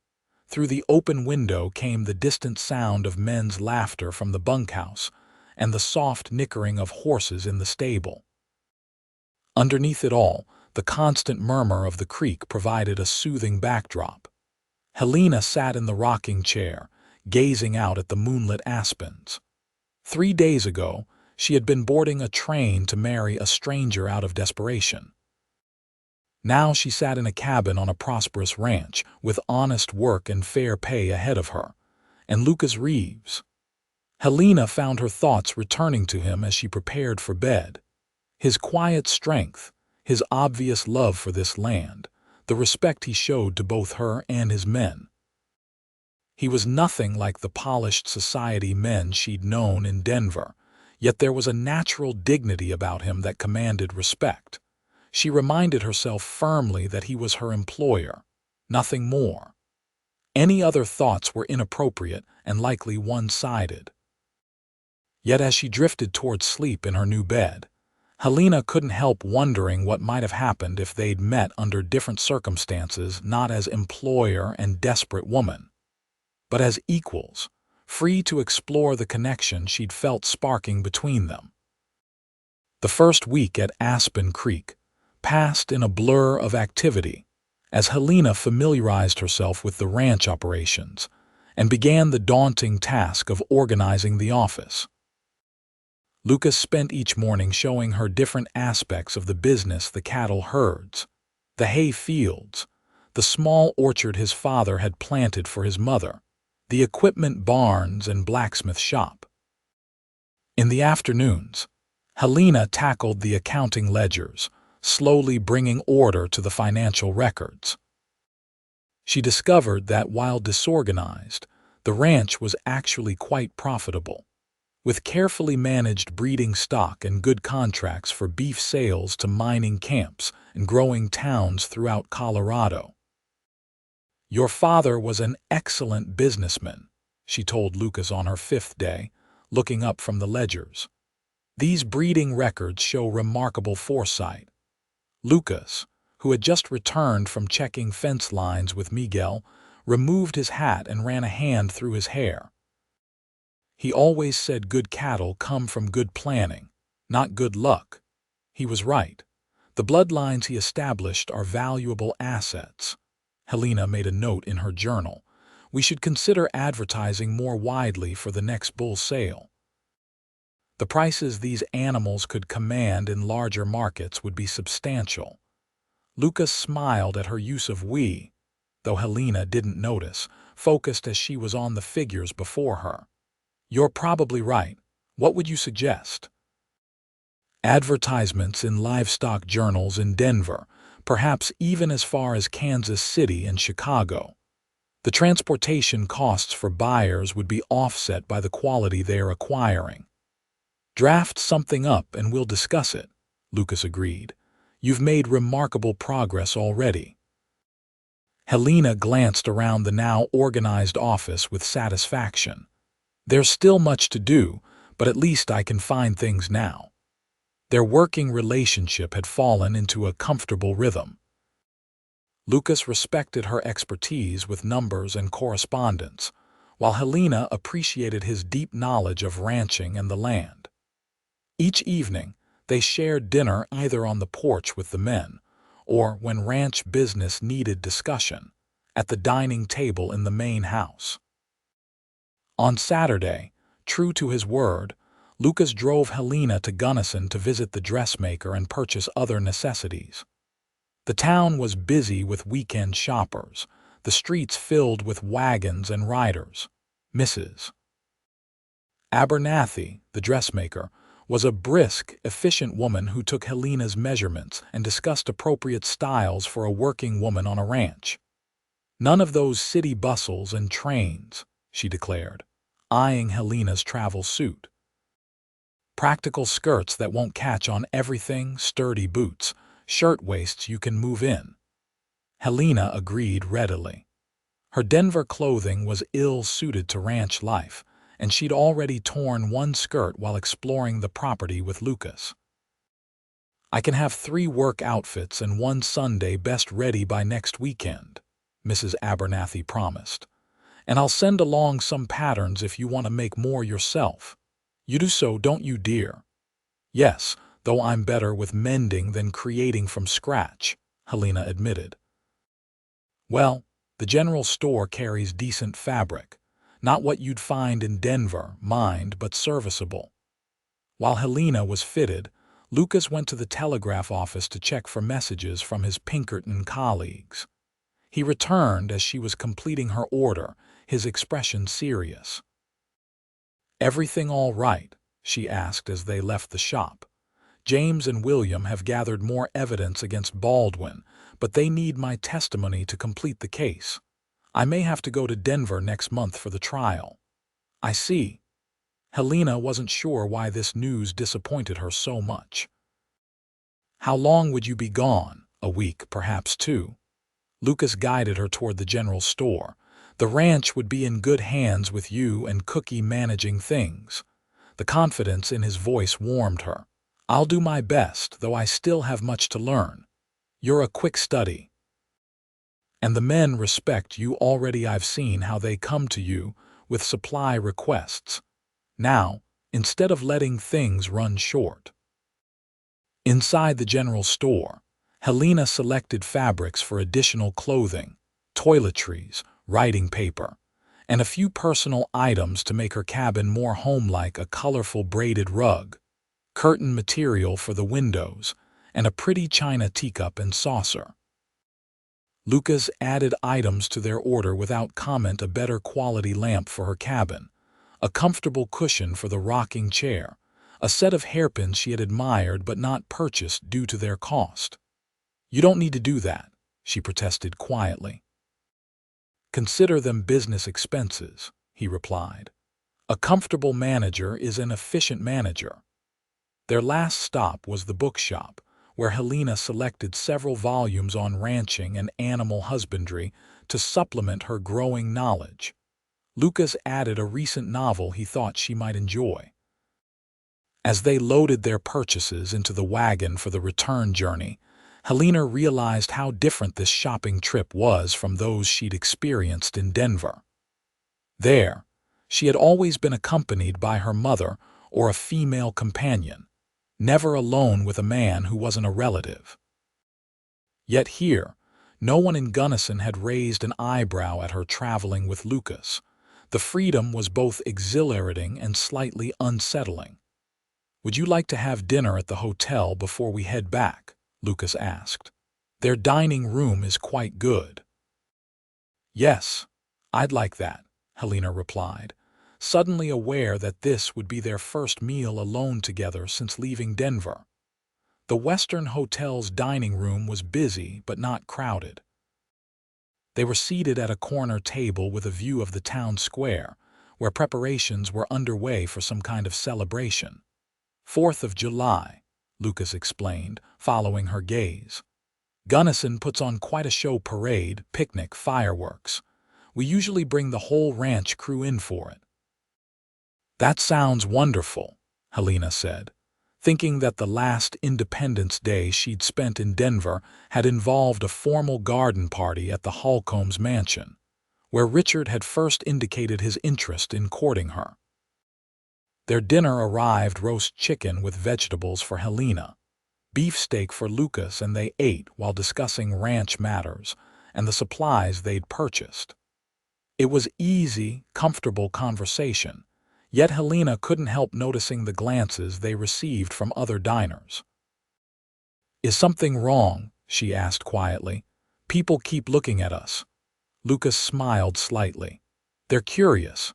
Through the open window came the distant sound of men's laughter from the bunkhouse and the soft nickering of horses in the stable. Underneath it all, the constant murmur of the creek provided a soothing backdrop. Helena sat in the rocking chair, gazing out at the moonlit aspens. 3 days ago, she had been boarding a train to marry a stranger out of desperation. Now she sat in a cabin on a prosperous ranch, with honest work and fair pay ahead of her, and Lucas Reeves. Helena found her thoughts returning to him as she prepared for bed. His quiet strength, his obvious love for this land, the respect he showed to both her and his men. He was nothing like the polished society men she'd known in Denver, yet there was a natural dignity about him that commanded respect. She reminded herself firmly that he was her employer, nothing more. Any other thoughts were inappropriate and likely one-sided. Yet as she drifted toward sleep in her new bed, Helena couldn't help wondering what might have happened if they'd met under different circumstances, not as employer and desperate woman, but as equals, free to explore the connection she'd felt sparking between them. The first week at Aspen Creek passed in a blur of activity as Helena familiarized herself with the ranch operations and began the daunting task of organizing the office. Lucas spent each morning showing her different aspects of the business: the cattle herds, the hay fields, the small orchard his father had planted for his mother, the equipment barns and blacksmith shop. In the afternoons, Helena tackled the accounting ledgers, slowly bringing order to the financial records. She discovered that while disorganized, the ranch was actually quite profitable, with carefully managed breeding stock and good contracts for beef sales to mining camps and growing towns throughout Colorado. "Your father was an excellent businessman," she told Lucas on her 5th day, looking up from the ledgers. "These breeding records show remarkable foresight." Lucas, who had just returned from checking fence lines with Miguel, removed his hat and ran a hand through his hair. "He always said good cattle come from good planning, not good luck." He was right. The bloodlines he established are valuable assets. Helena made a note in her journal. "We should consider advertising more widely for the next bull sale." The prices these animals could command in larger markets would be substantial. Lucas smiled at her use of "we," though Helena didn't notice, focused as she was on the figures before her. "You're probably right. What would you suggest?" "Advertisements in livestock journals in Denver, perhaps even as far as Kansas City and Chicago." The transportation costs for buyers would be offset by the quality they are acquiring. Draft something up and we'll discuss it, Lucas agreed. You've made remarkable progress already. Helena glanced around the now organized office with satisfaction. There's still much to do, but at least I can find things now. Their working relationship had fallen into a comfortable rhythm. Lucas respected her expertise with numbers and correspondence, while Helena appreciated his deep knowledge of ranching and the land. Each evening, they shared dinner either on the porch with the men, or, when ranch business needed discussion, at the dining table in the main house. On Saturday, true to his word, Lucas drove Helena to Gunnison to visit the dressmaker and purchase other necessities. The town was busy with weekend shoppers, the streets filled with wagons and riders. Mrs. Abernathy, the dressmaker, was a brisk, efficient woman who took Helena's measurements and discussed appropriate styles for a working woman on a ranch. "None of those city bustles and trains," she declared, eyeing Helena's travel suit. "Practical skirts that won't catch on everything, sturdy boots, shirtwaists you can move in." Helena agreed readily. Her Denver clothing was ill-suited to ranch life, and she'd already torn one skirt while exploring the property with Lucas. "I can have 3 work outfits and 1 Sunday best ready by next weekend," Mrs. Abernathy promised. "And I'll send along some patterns if you want to make more yourself. You do so, don't you, dear?" "Yes, though I'm better with mending than creating from scratch," Helena admitted. "Well, the general store carries decent fabric. Not what you'd find in Denver, mind, but serviceable." While Helena was fitted, Lucas went to the telegraph office to check for messages from his Pinkerton colleagues. He returned as she was completing her order, his expression serious. "Everything all right?" she asked as they left the shop. "James and William have gathered more evidence against Baldwin, but they need my testimony to complete the case. I may have to go to Denver next month for the trial." "I see." Helena wasn't sure why this news disappointed her so much. "How long would you be gone? A week, perhaps 2. Lucas guided her toward the general store. "The ranch would be in good hands with you and Cookie managing things." The confidence in his voice warmed her. "I'll do my best, though I still have much to learn. You're a quick study. And the men respect you already. I've seen how they come to you with supply requests. Now, instead of letting things run short." Inside the general store, Helena selected fabrics for additional clothing, toiletries, writing paper, and a few personal items to make her cabin more homelike: a colorful braided rug, curtain material for the windows, and a pretty china teacup and saucer. Lucas added items to their order without comment: a better quality lamp for her cabin, a comfortable cushion for the rocking chair, a set of hairpins she had admired but not purchased due to their cost. "You don't need to do that," she protested quietly. "Consider them business expenses," he replied. "A comfortable manager is an efficient manager." Their last stop was the bookshop, where Helena selected several volumes on ranching and animal husbandry to supplement her growing knowledge. Lucas added a recent novel he thought she might enjoy. As they loaded their purchases into the wagon for the return journey, Helena realized how different this shopping trip was from those she'd experienced in Denver. There, she had always been accompanied by her mother or a female companion, never alone with a man who wasn't a relative. Yet here, no one in Gunnison had raised an eyebrow at her traveling with Lucas. The freedom was both exhilarating and slightly unsettling. "Would you like to have dinner at the hotel before we head back?" Lucas asked. "Their dining room is quite good." "Yes, I'd like that," Helena replied, suddenly aware that this would be their first meal alone together since leaving Denver. The Western Hotel's dining room was busy but not crowded. They were seated at a corner table with a view of the town square, where preparations were underway for some kind of celebration. 4th of July, Lucas explained, following her gaze. Gunnison puts on quite a show: parade, picnic, fireworks. We usually bring the whole ranch crew in for it. That sounds wonderful, Helena said, thinking that the last Independence Day she'd spent in Denver had involved a formal garden party at the Holcombs mansion, where Richard had first indicated his interest in courting her. Their dinner arrived: roast chicken with vegetables for Helena, beefsteak for Lucas, and they ate while discussing ranch matters and the supplies they'd purchased. It was easy, comfortable conversation, yet Helena couldn't help noticing the glances they received from other diners. "Is something wrong?" she asked quietly. "People keep looking at us." Lucas smiled slightly. "They're curious.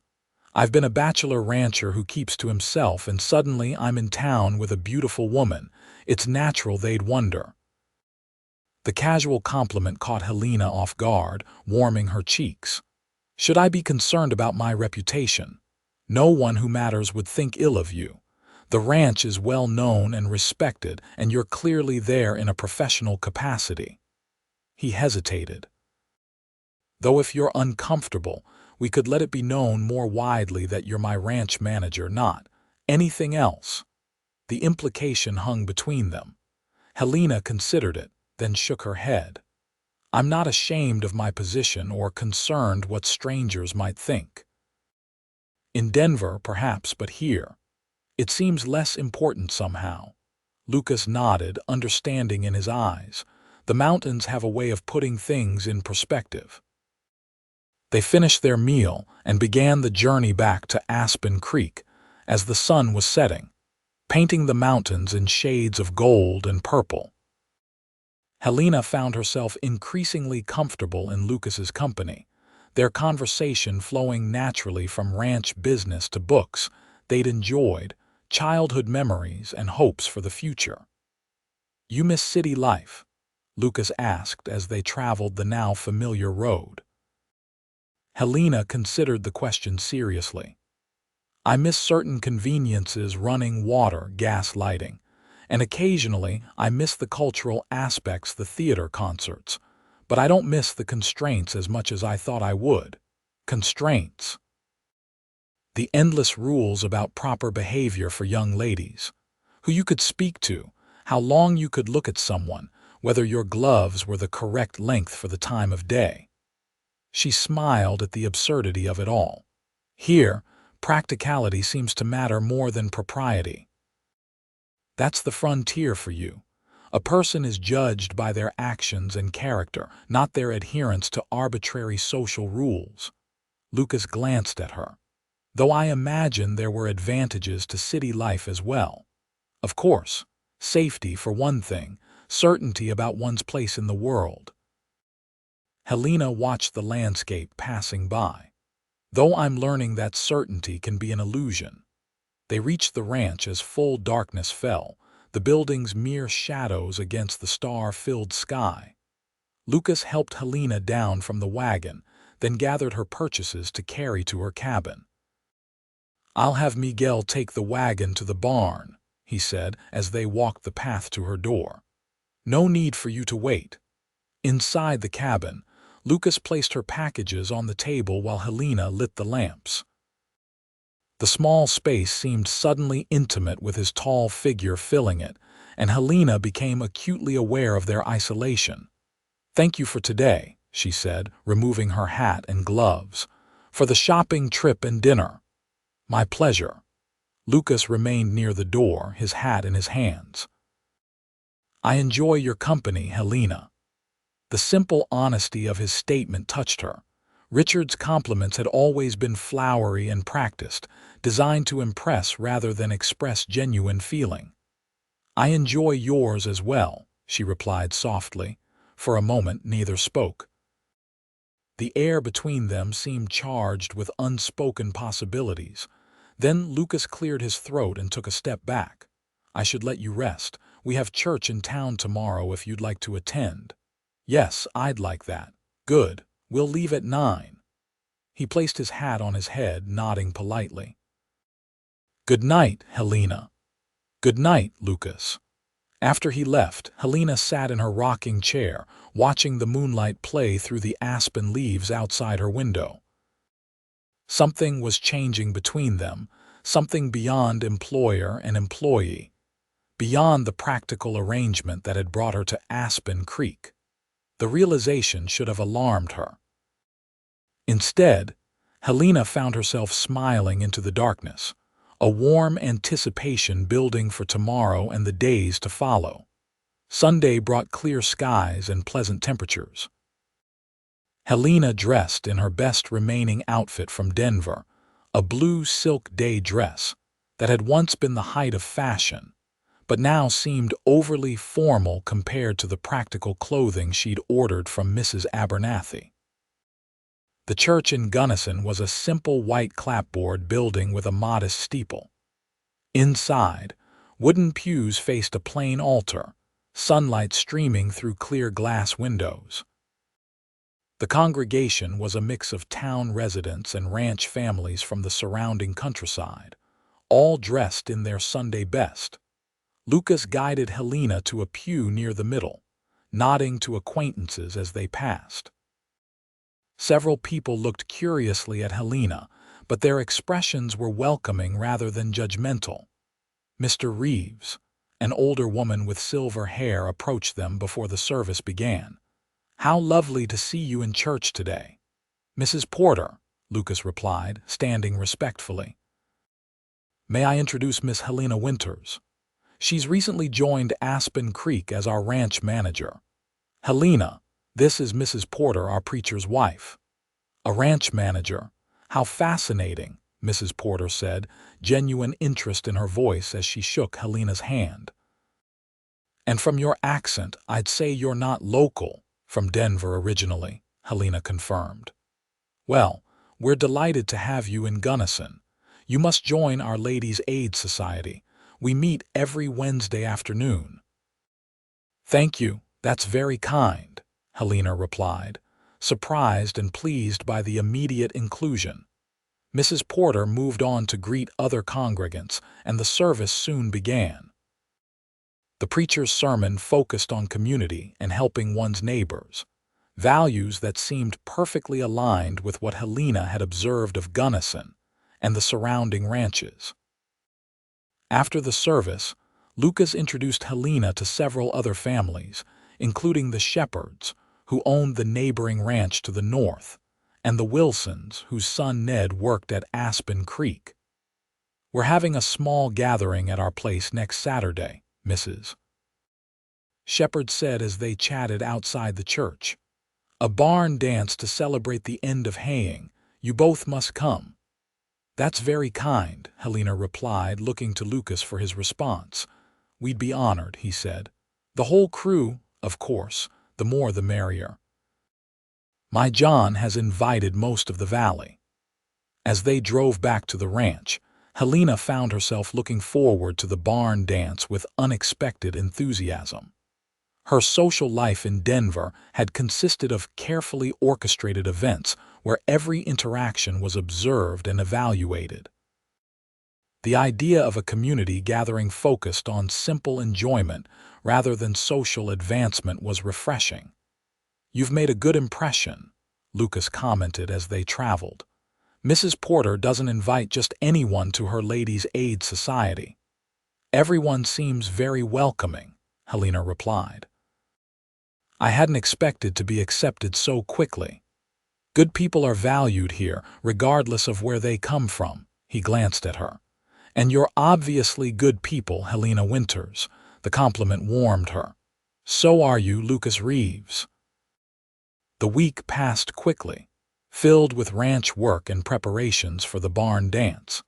I've been a bachelor rancher who keeps to himself, and suddenly I'm in town with a beautiful woman. It's natural they'd wonder." The casual compliment caught Helena off guard, warming her cheeks. "Should I be concerned about my reputation? No one who matters would think ill of you. The ranch is well known and respected, and you're clearly there in a professional capacity." He hesitated. "Though if you're uncomfortable, we could let it be known more widely that you're my ranch manager, not anything else." The implication hung between them. Helena considered it, then shook her head. "I'm not ashamed of my position or concerned what strangers might think. In Denver, perhaps, but here, it seems less important somehow." Lucas nodded, understanding in his eyes. The mountains have a way of putting things in perspective. They finished their meal and began the journey back to Aspen Creek as the sun was setting, painting the mountains in shades of gold and purple. Helena found herself increasingly comfortable in Lucas's company, their conversation flowing naturally from ranch business to books they'd enjoyed, childhood memories, and hopes for the future. "You miss city life?" Lucas asked as they traveled the now familiar road. Helena considered the question seriously. "I miss certain conveniences: running water, gas lighting, and occasionally I miss the cultural aspects, the theater, concerts. But I don't miss the constraints as much as I thought I would." Constraints. The endless rules about proper behavior for young ladies, who you could speak to, how long you could look at someone, whether your gloves were the correct length for the time of day. She smiled at the absurdity of it all. Here, practicality seems to matter more than propriety. That's the frontier for you. A person is judged by their actions and character, not their adherence to arbitrary social rules. Lucas glanced at her. "Though I imagine there were advantages to city life as well. Of course, safety for one thing, certainty about one's place in the world." Helena watched the landscape passing by. "Though I'm learning that certainty can be an illusion." They reached the ranch as full darkness fell, the buildings mere shadows against the star-filled sky. Lucas helped Helena down from the wagon, then gathered her purchases to carry to her cabin. "I'll have Miguel take the wagon to the barn," he said as they walked the path to her door. "No need for you to wait." Inside the cabin, Lucas placed her packages on the table while Helena lit the lamps. The small space seemed suddenly intimate with his tall figure filling it, and Helena became acutely aware of their isolation. "Thank you for today," she said, removing her hat and gloves. "For the shopping trip and dinner." "My pleasure." Lucas remained near the door, his hat in his hands. "I enjoy your company, Helena." The simple honesty of his statement touched her. Richard's compliments had always been flowery and practiced, designed to impress rather than express genuine feeling. "I enjoy yours as well," she replied softly. For a moment neither spoke. The air between them seemed charged with unspoken possibilities. Then Lucas cleared his throat and took a step back. "I should let you rest. We have church in town tomorrow if you'd like to attend." "Yes, I'd like that." "Good. We'll leave at 9. He placed his hat on his head, nodding politely. Good night, Helena. Good night, Lucas. After he left, Helena sat in her rocking chair, watching the moonlight play through the aspen leaves outside her window. Something was changing between them, something beyond employer and employee, beyond the practical arrangement that had brought her to Aspen Creek. The realization should have alarmed her. Instead, Helena found herself smiling into the darkness, a warm anticipation building for tomorrow and the days to follow. Sunday brought clear skies and pleasant temperatures. Helena dressed in her best remaining outfit from Denver, a blue silk day dress that had once been the height of fashion, but now seemed overly formal compared to the practical clothing she'd ordered from Mrs. Abernathy. The church in Gunnison was a simple white clapboard building with a modest steeple. Inside, wooden pews faced a plain altar, sunlight streaming through clear glass windows. The congregation was a mix of town residents and ranch families from the surrounding countryside, all dressed in their Sunday best. Lucas guided Helena to a pew near the middle, nodding to acquaintances as they passed. Several people looked curiously at Helena, but their expressions were welcoming rather than judgmental. Mr. Reeves, an older woman with silver hair, approached them before the service began. "How lovely to see you in church today." "Mrs. Porter," Lucas replied, standing respectfully. "May I introduce Miss Helena Winters? She's recently joined Aspen Creek as our ranch manager. Helena, this is Mrs. Porter, our preacher's wife." "A ranch manager? How fascinating," Mrs. Porter said, genuine interest in her voice as she shook Helena's hand. "And from your accent, I'd say you're not local, from Denver originally," Helena confirmed. "Well, we're delighted to have you in Gunnison. You must join our Ladies' Aid Society. We meet every Wednesday afternoon." "Thank you, that's very kind," Helena replied, surprised and pleased by the immediate inclusion. Mrs. Porter moved on to greet other congregants, and the service soon began. The preacher's sermon focused on community and helping one's neighbors, values that seemed perfectly aligned with what Helena had observed of Gunnison and the surrounding ranches. After the service, Lucas introduced Helena to several other families, including the Shepherds, who owned the neighboring ranch to the north, and the Wilsons, whose son Ned worked at Aspen Creek. "We're having a small gathering at our place next Saturday, Mrs. Shepherd said as they chatted outside the church. "A barn dance to celebrate the end of haying. You both must come." "That's very kind," Helena replied, looking to Lucas for his response. "We'd be honored," he said. "The whole crew, of course, the more the merrier. My John has invited most of the valley." As they drove back to the ranch, Helena found herself looking forward to the barn dance with unexpected enthusiasm. Her social life in Denver had consisted of carefully orchestrated events where every interaction was observed and evaluated. The idea of a community gathering focused on simple enjoyment rather than social advancement was refreshing. "You've made a good impression," Lucas commented as they traveled. "Mrs. Porter doesn't invite just anyone to her Ladies' Aid Society." "Everyone seems very welcoming," Helena replied. "I hadn't expected to be accepted so quickly. Good people are valued here, regardless of where they come from," he glanced at her. "And you're obviously good people, Helena Winters." The compliment warmed her. "So are you, Lucas Reeves." The week passed quickly, filled with ranch work and preparations for the barn dance.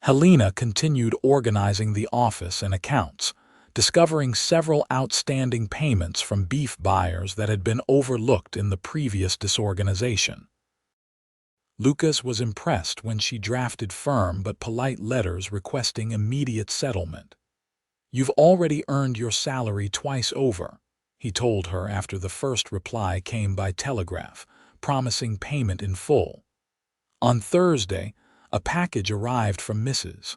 Helena continued organizing the office and accounts, discovering several outstanding payments from beef buyers that had been overlooked in the previous disorganization. Lucas was impressed when she drafted firm but polite letters requesting immediate settlement. "You've already earned your salary twice over," he told her after the first reply came by telegraph, promising payment in full. On Thursday, a package arrived from Mrs.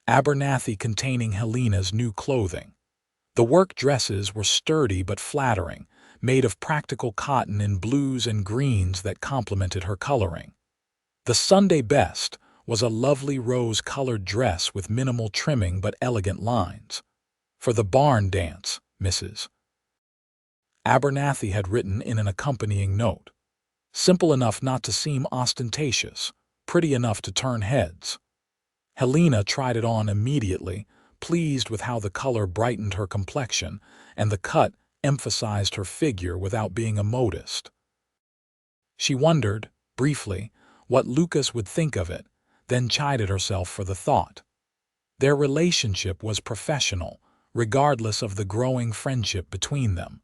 Abernathy containing Helena's new clothing. The work dresses were sturdy but flattering, made of practical cotton in blues and greens that complemented her coloring. The Sunday best was a lovely rose-colored dress with minimal trimming but elegant lines. For the barn dance, Mrs. Abernathy had written in an accompanying note. Simple enough not to seem ostentatious, pretty enough to turn heads. Helena tried it on immediately, pleased with how the color brightened her complexion and the cut emphasized her figure without being a modist. She wondered, briefly, what Lucas would think of it, then chided herself for the thought. Their relationship was professional, regardless of the growing friendship between them.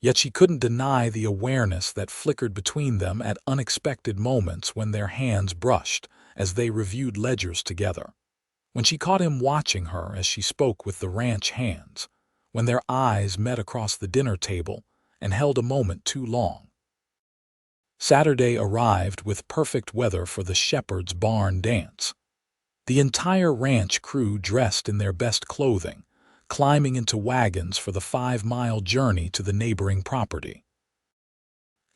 Yet she couldn't deny the awareness that flickered between them at unexpected moments when their hands brushed as they reviewed ledgers together. When she caught him watching her as she spoke with the ranch hands, when their eyes met across the dinner table and held a moment too long. Saturday arrived with perfect weather for the shepherd's barn dance. The entire ranch crew dressed in their best clothing, climbing into wagons for the 5-mile journey to the neighboring property.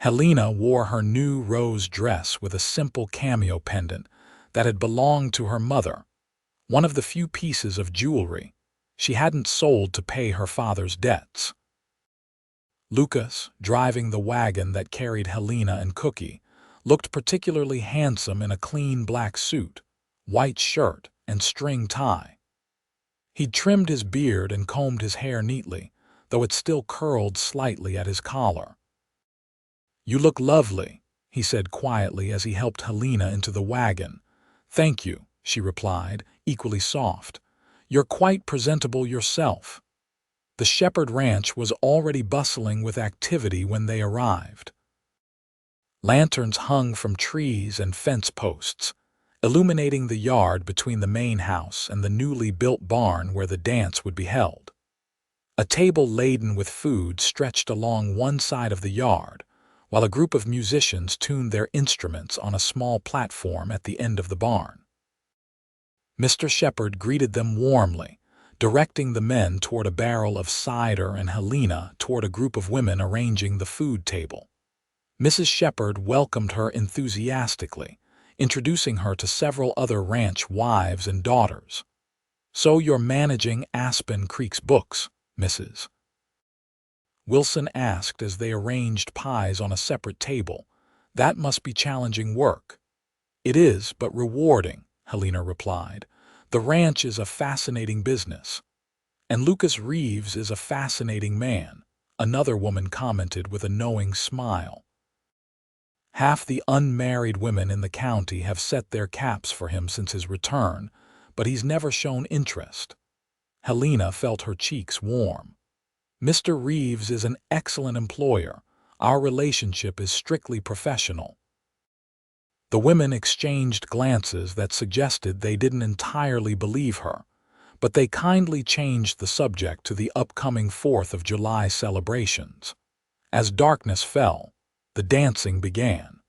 Helena wore her new rose dress with a simple cameo pendant that had belonged to her mother, one of the few pieces of jewelry she hadn't sold to pay her father's debts. Lucas, driving the wagon that carried Helena and Cookie, looked particularly handsome in a clean black suit, white shirt, and string tie. He'd trimmed his beard and combed his hair neatly, though it still curled slightly at his collar. "You look lovely," he said quietly as he helped Helena into the wagon. "Thank you," she replied, equally soft. "You're quite presentable yourself." The Shepherd Ranch was already bustling with activity when they arrived. Lanterns hung from trees and fence posts, illuminating the yard between the main house and the newly built barn where the dance would be held. A table laden with food stretched along one side of the yard, while a group of musicians tuned their instruments on a small platform at the end of the barn. Mr. Shepherd greeted them warmly, directing the men toward a barrel of cider and Helena toward a group of women arranging the food table. Mrs. Shepherd welcomed her enthusiastically, introducing her to several other ranch wives and daughters. "So you're managing Aspen Creek's books, Mrs. Wilson asked as they arranged pies on a separate table. "That must be challenging work." "It is, but rewarding," Helena replied. "The ranch is a fascinating business." "And Lucas Reeves is a fascinating man," another woman commented with a knowing smile. "Half the unmarried women in the county have set their caps for him since his return, but he's never shown interest." Helena felt her cheeks warm. "Mr. Reeves is an excellent employer. Our relationship is strictly professional." The women exchanged glances that suggested they didn't entirely believe her, but they kindly changed the subject to the upcoming 4th of July celebrations. As darkness fell, the dancing began.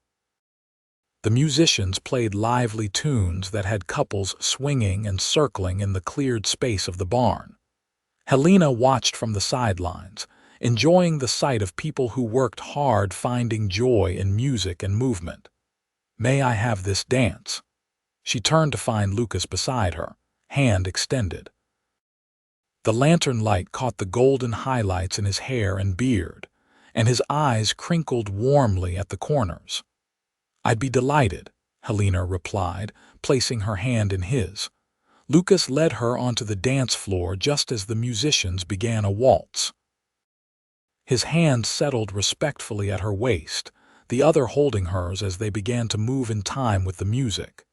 The musicians played lively tunes that had couples swinging and circling in the cleared space of the barn. Helena watched from the sidelines, enjoying the sight of people who worked hard finding joy in music and movement. "May I have this dance?" She turned to find Lucas beside her, hand extended. The lantern light caught the golden highlights in his hair and beard, and his eyes crinkled warmly at the corners. "I'd be delighted," Helena replied, placing her hand in his. Lucas led her onto the dance floor just as the musicians began a waltz. His hand settled respectfully at her waist, the other holding hers as they began to move in time with the music.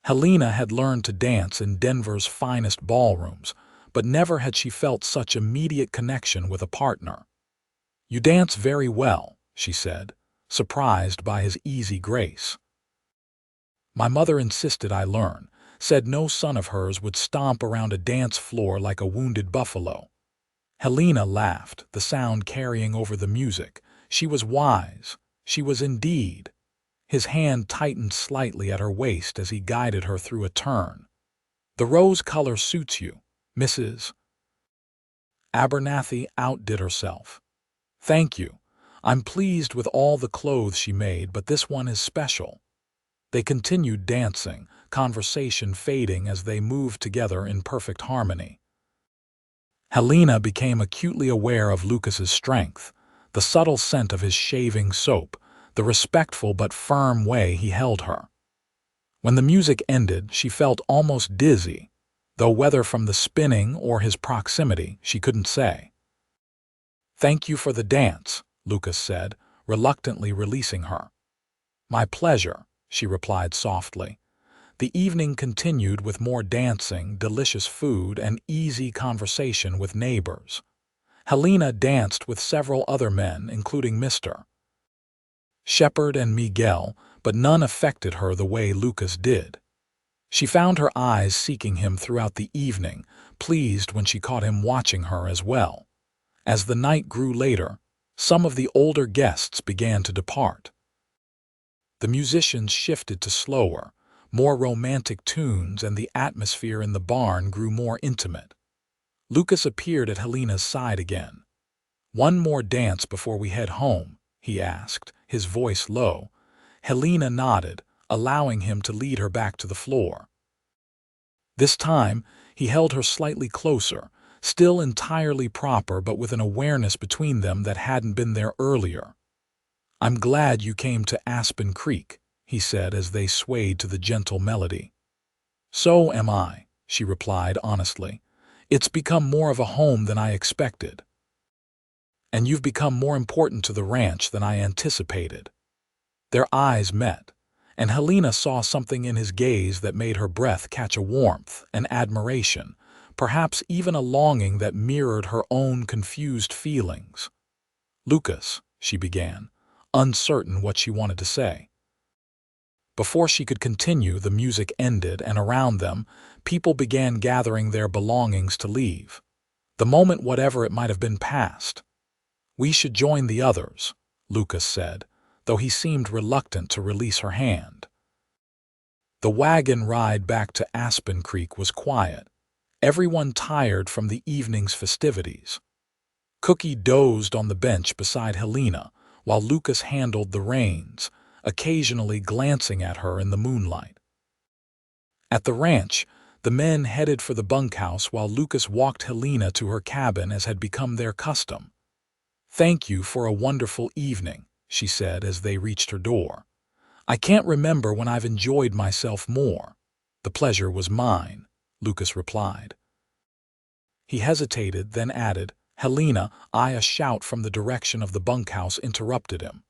Helena had learned to dance in Denver's finest ballrooms, but never had she felt such immediate connection with a partner. "You dance very well," she said, surprised by his easy grace. "My mother insisted I learn, said no son of hers would stomp around a dance floor like a wounded buffalo." Helena laughed, the sound carrying over the music, She was wise. She was indeed. His hand tightened slightly at her waist as he guided her through a turn. "The rose color suits you, Mrs. Abernathy outdid herself. "Thank you. I'm pleased with all the clothes she made, but this one is special." They continued dancing, conversation fading as they moved together in perfect harmony. Helena became acutely aware of Lucas's strength, the subtle scent of his shaving soap, the respectful but firm way he held her. When the music ended, she felt almost dizzy, though whether from the spinning or his proximity, she couldn't say. "Thank you for the dance," Lucas said, reluctantly releasing her. "My pleasure," she replied softly. The evening continued with more dancing, delicious food, and easy conversation with neighbors. Helena danced with several other men, including Mr. Shepard and Miguel, but none affected her the way Lucas did. She found her eyes seeking him throughout the evening, pleased when she caught him watching her as well. As the night grew later, some of the older guests began to depart. The musicians shifted to slower, more romantic tunes, and the atmosphere in the barn grew more intimate. Lucas appeared at Helena's side again. "One more dance before we head home?" he asked, his voice low. Helena nodded, allowing him to lead her back to the floor. This time, he held her slightly closer, still entirely proper but with an awareness between them that hadn't been there earlier. "I'm glad you came to Aspen Creek," he said as they swayed to the gentle melody. "So am I," she replied honestly. "It's become more of a home than I expected. And you've become more important to the ranch than I anticipated." Their eyes met, and Helena saw something in his gaze that made her breath catch a warmth, an admiration, perhaps even a longing that mirrored her own confused feelings. "Lucas," she began, uncertain what she wanted to say. Before she could continue, the music ended, and around them, people began gathering their belongings to leave. The moment, whatever it might have been, passed. "We should join the others," Lucas said, though he seemed reluctant to release her hand. The wagon ride back to Aspen Creek was quiet, everyone tired from the evening's festivities. Cookie dozed on the bench beside Helena, while Lucas handled the reins, occasionally glancing at her in the moonlight. At the ranch, the men headed for the bunkhouse while Lucas walked Helena to her cabin as had become their custom. "Thank you for a wonderful evening," she said as they reached her door. "I can't remember when I've enjoyed myself more." "The pleasure was mine," Lucas replied. He hesitated, then added, "Helena," A shout from the direction of the bunkhouse interrupted him.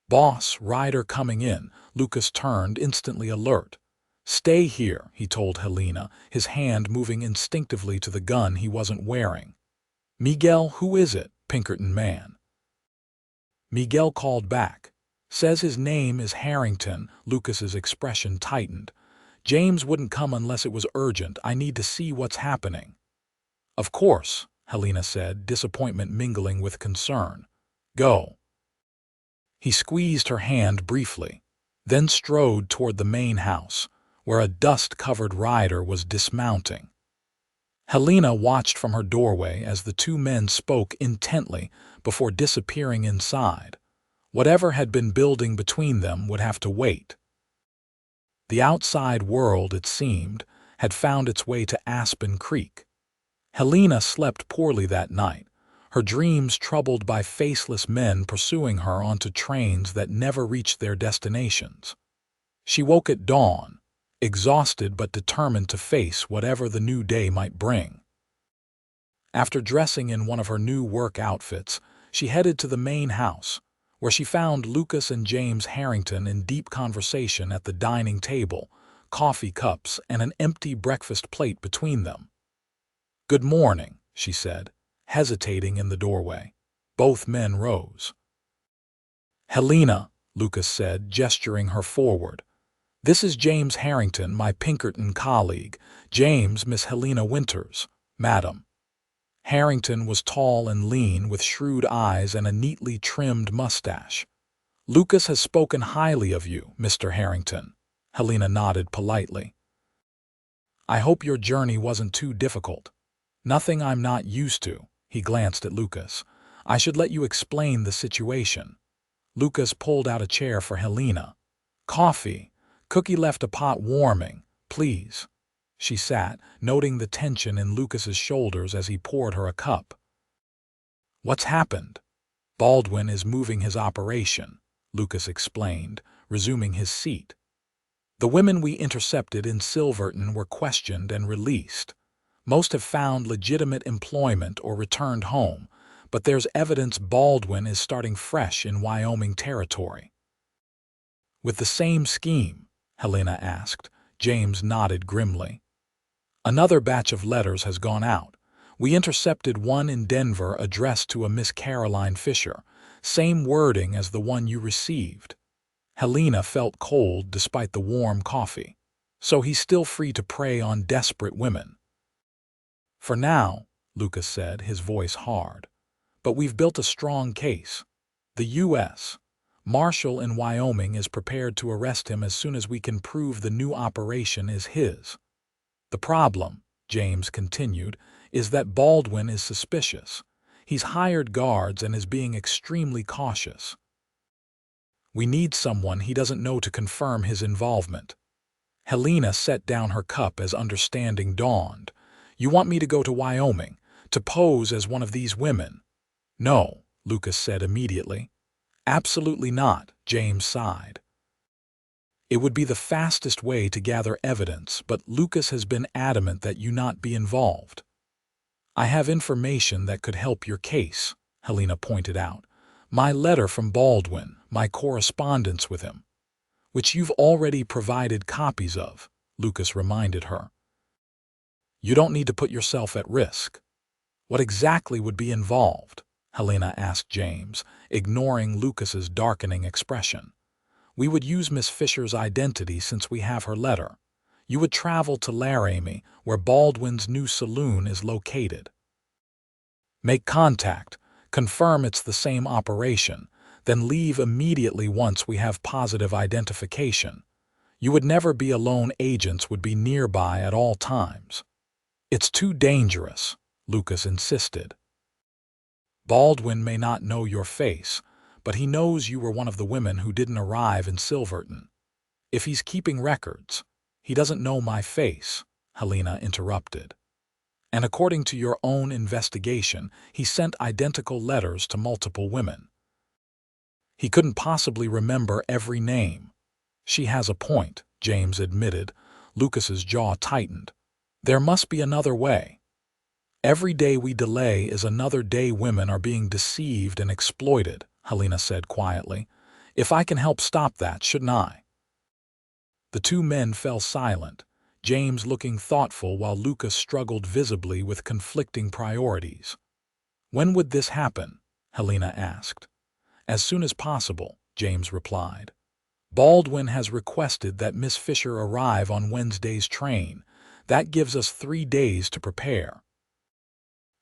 "Boss, rider coming in." Lucas turned, instantly alert. "Stay here," he told Helena, his hand moving instinctively to the gun he wasn't wearing. "Miguel, who is it?" Pinkerton man. Miguel called back. "Says his name is Harrington." Lucas's expression tightened. "James wouldn't come unless it was urgent. I need to see what's happening." "Of course," Helena said, disappointment mingling with concern. "Go." He squeezed her hand briefly, then strode toward the main house, where a dust-covered rider was dismounting. Helena watched from her doorway as the two men spoke intently before disappearing inside. Whatever had been building between them would have to wait. The outside world, it seemed, had found its way to Aspen Creek. Helena slept poorly that night, her dreams troubled by faceless men pursuing her onto trains that never reached their destinations. She woke at dawn, exhausted but determined to face whatever the new day might bring. After dressing in one of her new work outfits, she headed to the main house, where she found Lucas and James Harrington in deep conversation at the dining table, coffee cups and an empty breakfast plate between them. "Good morning," she said, hesitating in the doorway. Both men rose. "Helena," Lucas said, gesturing her forward. "This is James Harrington, my Pinkerton colleague. James, Miss Helena Winters, madam." Harrington was tall and lean, with shrewd eyes and a neatly trimmed mustache. "Lucas has spoken highly of you, Mr. Harrington." Helena nodded politely. "I hope your journey wasn't too difficult." "Nothing I'm not used to." He glanced at Lucas. "I should let you explain the situation." Lucas pulled out a chair for Helena. "Coffee. Cookie left a pot warming, please." She sat, noting the tension in Lucas's shoulders as he poured her a cup. "What's happened?" "Baldwin is moving his operation," Lucas explained, resuming his seat. "The women we intercepted in Silverton were questioned and released. Most have found legitimate employment or returned home, but there's evidence Baldwin is starting fresh in Wyoming territory." "With the same scheme?" Helena asked. James nodded grimly. "Another batch of letters has gone out. We intercepted one in Denver addressed to a Miss Caroline Fisher, same wording as the one you received." Helena felt cold despite the warm coffee. "So he's still free to prey on desperate women?" "For now," Lucas said, his voice hard. "But we've built a strong case. The U.S. Marshal in Wyoming is prepared to arrest him as soon as we can prove the new operation is his. The problem," James continued, "is that Baldwin is suspicious. He's hired guards and is being extremely cautious. We need someone he doesn't know to confirm his involvement." Helena set down her cup as understanding dawned. "You want me to go to Wyoming, to pose as one of these women?" "No," Lucas said immediately. "Absolutely not," James sighed. "It would be the fastest way to gather evidence, but Lucas has been adamant that you not be involved." "I have information that could help your case," Helena pointed out. "My letter from Baldwin, my correspondence with him." "Which you've already provided copies of," Lucas reminded her. "You don't need to put yourself at risk." "What exactly would be involved?" Helena asked James, ignoring Lucas's darkening expression. "We would use Miss Fisher's identity since we have her letter. You would travel to Laramie, where Baldwin's new saloon is located. Make contact, confirm it's the same operation, then leave immediately once we have positive identification. You would never be alone. Agents would be nearby at all times." "It's too dangerous," Lucas insisted. "Baldwin may not know your face, but he knows you were one of the women who didn't arrive in Silverton. If he's keeping records, he doesn't know my face," Helena interrupted. "And according to your own investigation, he sent identical letters to multiple women. He couldn't possibly remember every name." "She has a point," James admitted. Lucas's jaw tightened. "There must be another way. Every day we delay is another day women are being deceived and exploited," Helena said quietly. "If I can help stop that, shouldn't I?" The two men fell silent, James looking thoughtful while Lucas struggled visibly with conflicting priorities. "When would this happen?" Helena asked. "As soon as possible," James replied. "Baldwin has requested that Miss Fisher arrive on Wednesday's train. That gives us 3 days to prepare."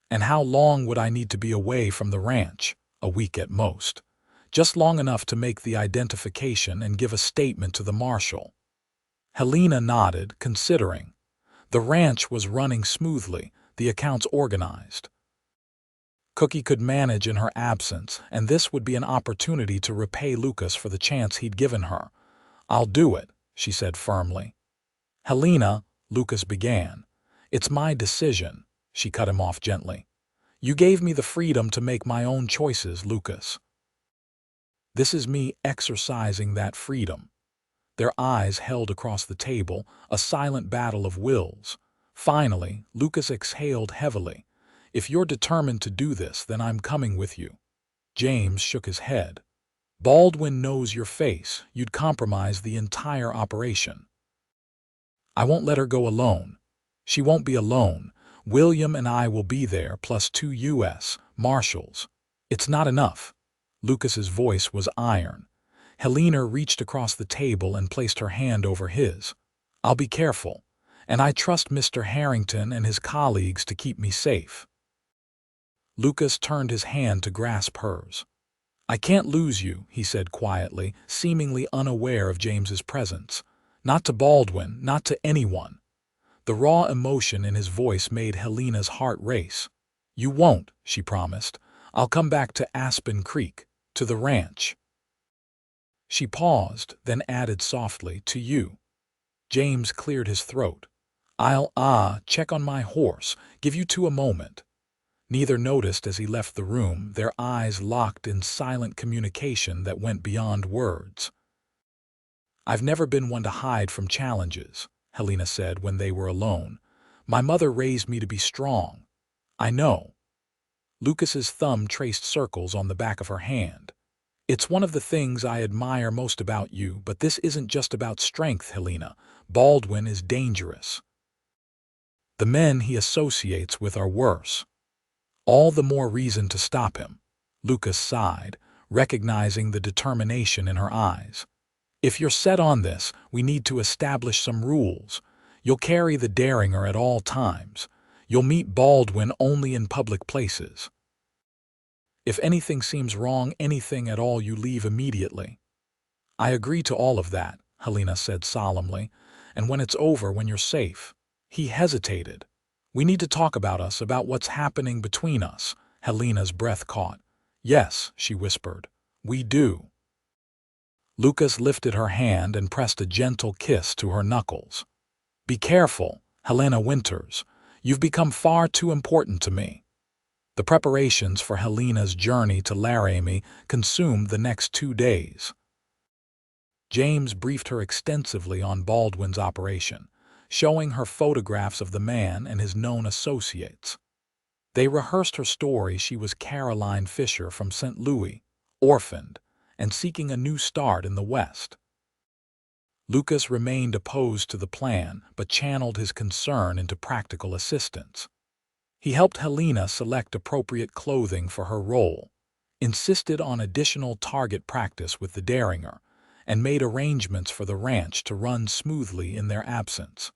"And how long would I need to be away from the ranch?" "A week at most. Just long enough to make the identification and give a statement to the marshal." Helena nodded, considering. The ranch was running smoothly, the accounts organized. Cookie could manage in her absence, and this would be an opportunity to repay Lucas for the chance he'd given her. "I'll do it," she said firmly. "Helena," Lucas began. "It's my decision," she cut him off gently. "You gave me the freedom to make my own choices, Lucas. This is me exercising that freedom." Their eyes held across the table, a silent battle of wills. Finally, Lucas exhaled heavily. "If you're determined to do this, then I'm coming with you." James shook his head. "Baldwin knows your face. You'd compromise the entire operation." "I won't let her go alone." "She won't be alone. William and I will be there, plus 2 U.S. Marshals." "It's not enough." Lucas's voice was iron. Helena reached across the table and placed her hand over his. "I'll be careful, and I trust Mr. Harrington and his colleagues to keep me safe." Lucas turned his hand to grasp hers. "I can't lose you," he said quietly, seemingly unaware of James's presence. "Not to Baldwin, not to anyone." The raw emotion in his voice made Helena's heart race. "You won't," she promised. "I'll come back to Aspen Creek, to the ranch." She paused, then added softly, "To you." James cleared his throat. "I'll check on my horse, give you two a moment." Neither noticed as he left the room, their eyes locked in silent communication that went beyond words. "I've never been one to hide from challenges," Helena said when they were alone. "My mother raised me to be strong." "I know." Lucas's thumb traced circles on the back of her hand. "It's one of the things I admire most about you, but this isn't just about strength, Helena. Baldwin is dangerous. The men he associates with are worse. All the more reason to stop him." Lucas sighed, recognizing the determination in her eyes. "If you're set on this, we need to establish some rules. You'll carry the Derringer at all times. You'll meet Baldwin only in public places. If anything seems wrong, anything at all, you leave immediately." "I agree to all of that," Helena said solemnly. "And when it's over, when you're safe." He hesitated. "We need to talk about us, about what's happening between us." Helena's breath caught. "Yes," she whispered. "We do." Lucas lifted her hand and pressed a gentle kiss to her knuckles. "Be careful, Helena Winters. You've become far too important to me." The preparations for Helena's journey to Laramie consumed the next 2 days. James briefed her extensively on Baldwin's operation, showing her photographs of the man and his known associates. They rehearsed her story. She was Caroline Fisher from St. Louis, orphaned, and seeking a new start in the West. Lucas remained opposed to the plan, but channeled his concern into practical assistance. He helped Helena select appropriate clothing for her role, insisted on additional target practice with the Derringer, and made arrangements for the ranch to run smoothly in their absence.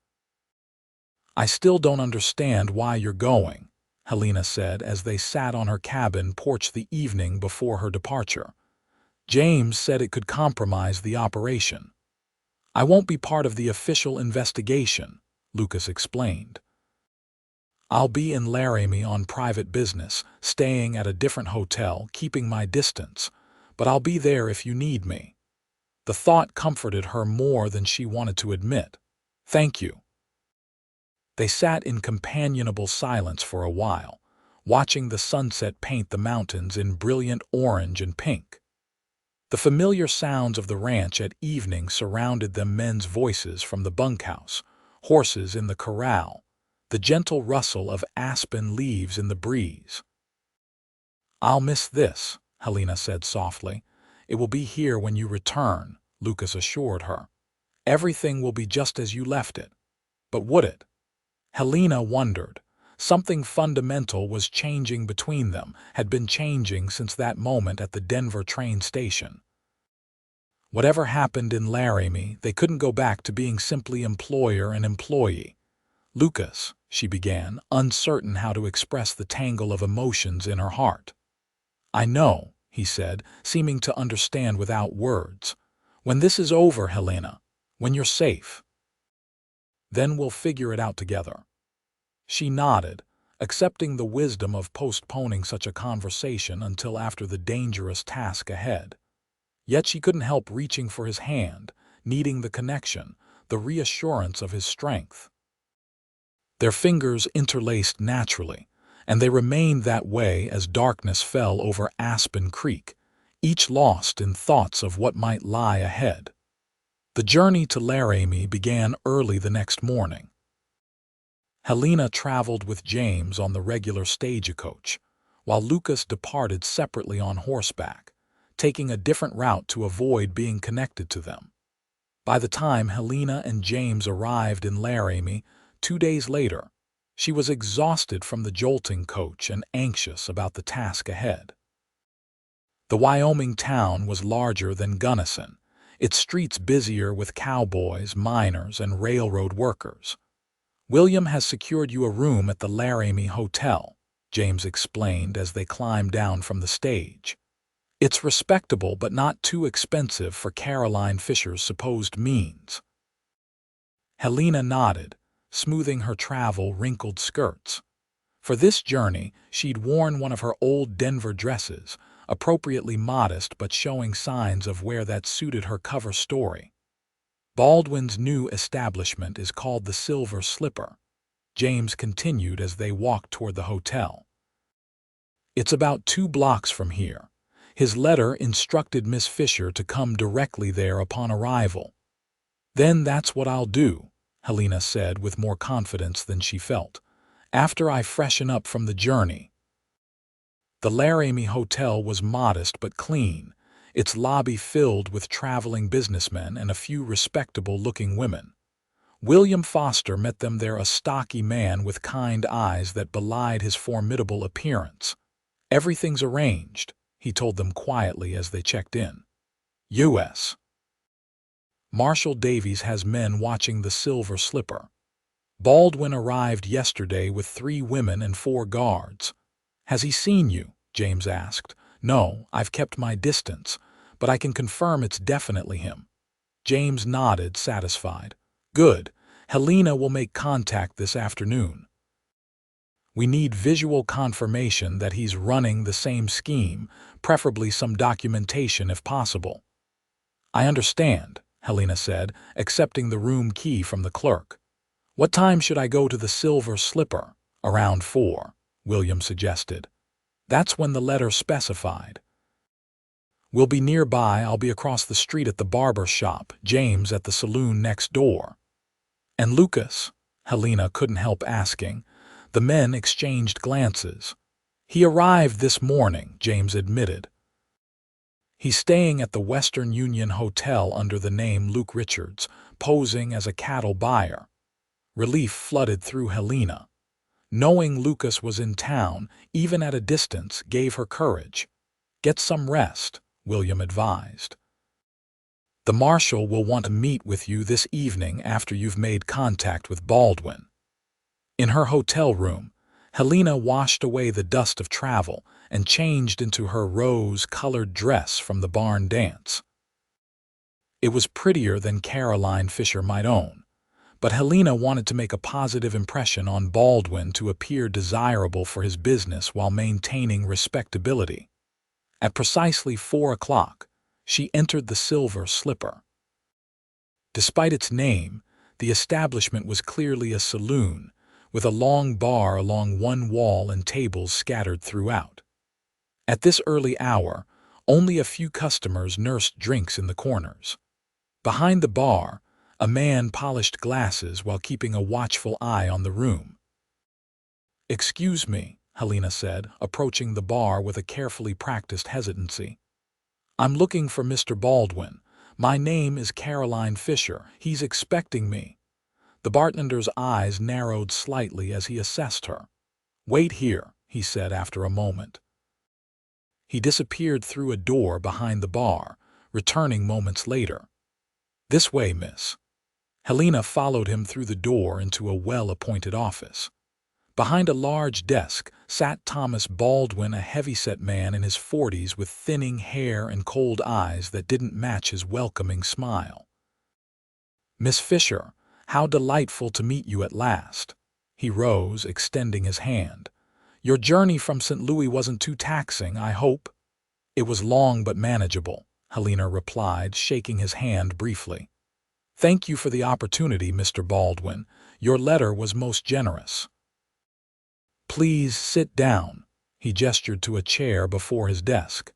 "I still don't understand why you're going," Helena said as they sat on her cabin porch the evening before her departure. "James said it could compromise the operation." "I won't be part of the official investigation," Lucas explained. "I'll be in Laramie on private business, staying at a different hotel, keeping my distance, but I'll be there if you need me." The thought comforted her more than she wanted to admit. "Thank you." They sat in companionable silence for a while, watching the sunset paint the mountains in brilliant orange and pink. The familiar sounds of the ranch at evening surrounded them, men's voices from the bunkhouse, horses in the corral, the gentle rustle of aspen leaves in the breeze. "I'll miss this," Helena said softly. "It will be here when you return," Lucas assured her. "Everything will be just as you left it." But would it? Helena wondered. Something fundamental was changing between them, had been changing since that moment at the Denver train station. Whatever happened in Laramie, they couldn't go back to being simply employer and employee. "Lucas," she began, uncertain how to express the tangle of emotions in her heart. "I know," he said, seeming to understand without words. "When this is over, Helena, when you're safe, then we'll figure it out together." She nodded, accepting the wisdom of postponing such a conversation until after the dangerous task ahead. Yet she couldn't help reaching for his hand, needing the connection, the reassurance of his strength. Their fingers interlaced naturally, and they remained that way as darkness fell over Aspen Creek, each lost in thoughts of what might lie ahead. The journey to Laramie began early the next morning. Helena traveled with James on the regular stagecoach, while Lucas departed separately on horseback, taking a different route to avoid being connected to them. By the time Helena and James arrived in Laramie 2 days later, she was exhausted from the jolting coach and anxious about the task ahead. The Wyoming town was larger than Gunnison, its streets busier with cowboys, miners, and railroad workers. "William has secured you a room at the Laramie Hotel," James explained as they climbed down from the stage. It's respectable but not too expensive for Caroline Fisher's supposed means. Helena nodded, smoothing her travel-wrinkled skirts. For this journey, she'd worn one of her old Denver dresses, appropriately modest but showing signs of where that suited her cover story. Baldwin's new establishment is called the Silver Slipper, James continued as they walked toward the hotel. It's about 2 blocks from here. His letter instructed Miss Fisher to come directly there upon arrival. Then that's what I'll do, Helena said with more confidence than she felt, after I freshen up from the journey. The Laramie Hotel was modest but clean, its lobby filled with traveling businessmen and a few respectable-looking women. William Foster met them there, a stocky man with kind eyes that belied his formidable appearance. Everything's arranged, he told them quietly as they checked in. U.S. Marshal Davies has men watching the Silver Slipper. Baldwin arrived yesterday with 3 women and 4 guards. Has he seen you? James asked. No, I've kept my distance, but I can confirm it's definitely him. James nodded, satisfied. Good. Helena will make contact this afternoon. We need visual confirmation that he's running the same scheme, preferably some documentation if possible. I understand, Helena said, accepting the room key from the clerk. What time should I go to the Silver Slipper? Around 4, William suggested. That's when the letter specified. We'll be nearby. I'll be across the street at the barber shop, James at the saloon next door. And Lucas? Helena couldn't help asking. The men exchanged glances. He arrived this morning, James admitted. He's staying at the Western Union Hotel under the name Luke Richards, posing as a cattle buyer. Relief flooded through Helena. Knowing Lucas was in town, even at a distance, gave her courage. Get some rest, William advised. The marshal will want to meet with you this evening after you've made contact with Baldwin. In her hotel room, Helena washed away the dust of travel and changed into her rose-colored dress from the barn dance. It was prettier than Caroline Fisher might own, but Helena wanted to make a positive impression on Baldwin to appear desirable for his business while maintaining respectability. At precisely 4 o'clock, she entered the Silver Slipper. Despite its name, the establishment was clearly a saloon, with a long bar along one wall and tables scattered throughout. At this early hour, only a few customers nursed drinks in the corners. Behind the bar, a man polished glasses while keeping a watchful eye on the room. "Excuse me," Helena said, approaching the bar with a carefully practiced hesitancy. "I'm looking for Mr. Baldwin. My name is Caroline Fisher. He's expecting me." The bartender's eyes narrowed slightly as he assessed her. "Wait here," he said after a moment. He disappeared through a door behind the bar, returning moments later. "This way, miss." Helena followed him through the door into a well-appointed office. Behind a large desk sat Thomas Baldwin, a heavy-set man in his 40s with thinning hair and cold eyes that didn't match his welcoming smile. "Miss Fisher, how delightful to meet you at last." He rose, extending his hand. "Your journey from St. Louis wasn't too taxing, I hope?" "It was long but manageable," Helena replied, shaking his hand briefly. "Thank you for the opportunity, Mr. Baldwin. Your letter was most generous." "Please sit down." He gestured to a chair before his desk.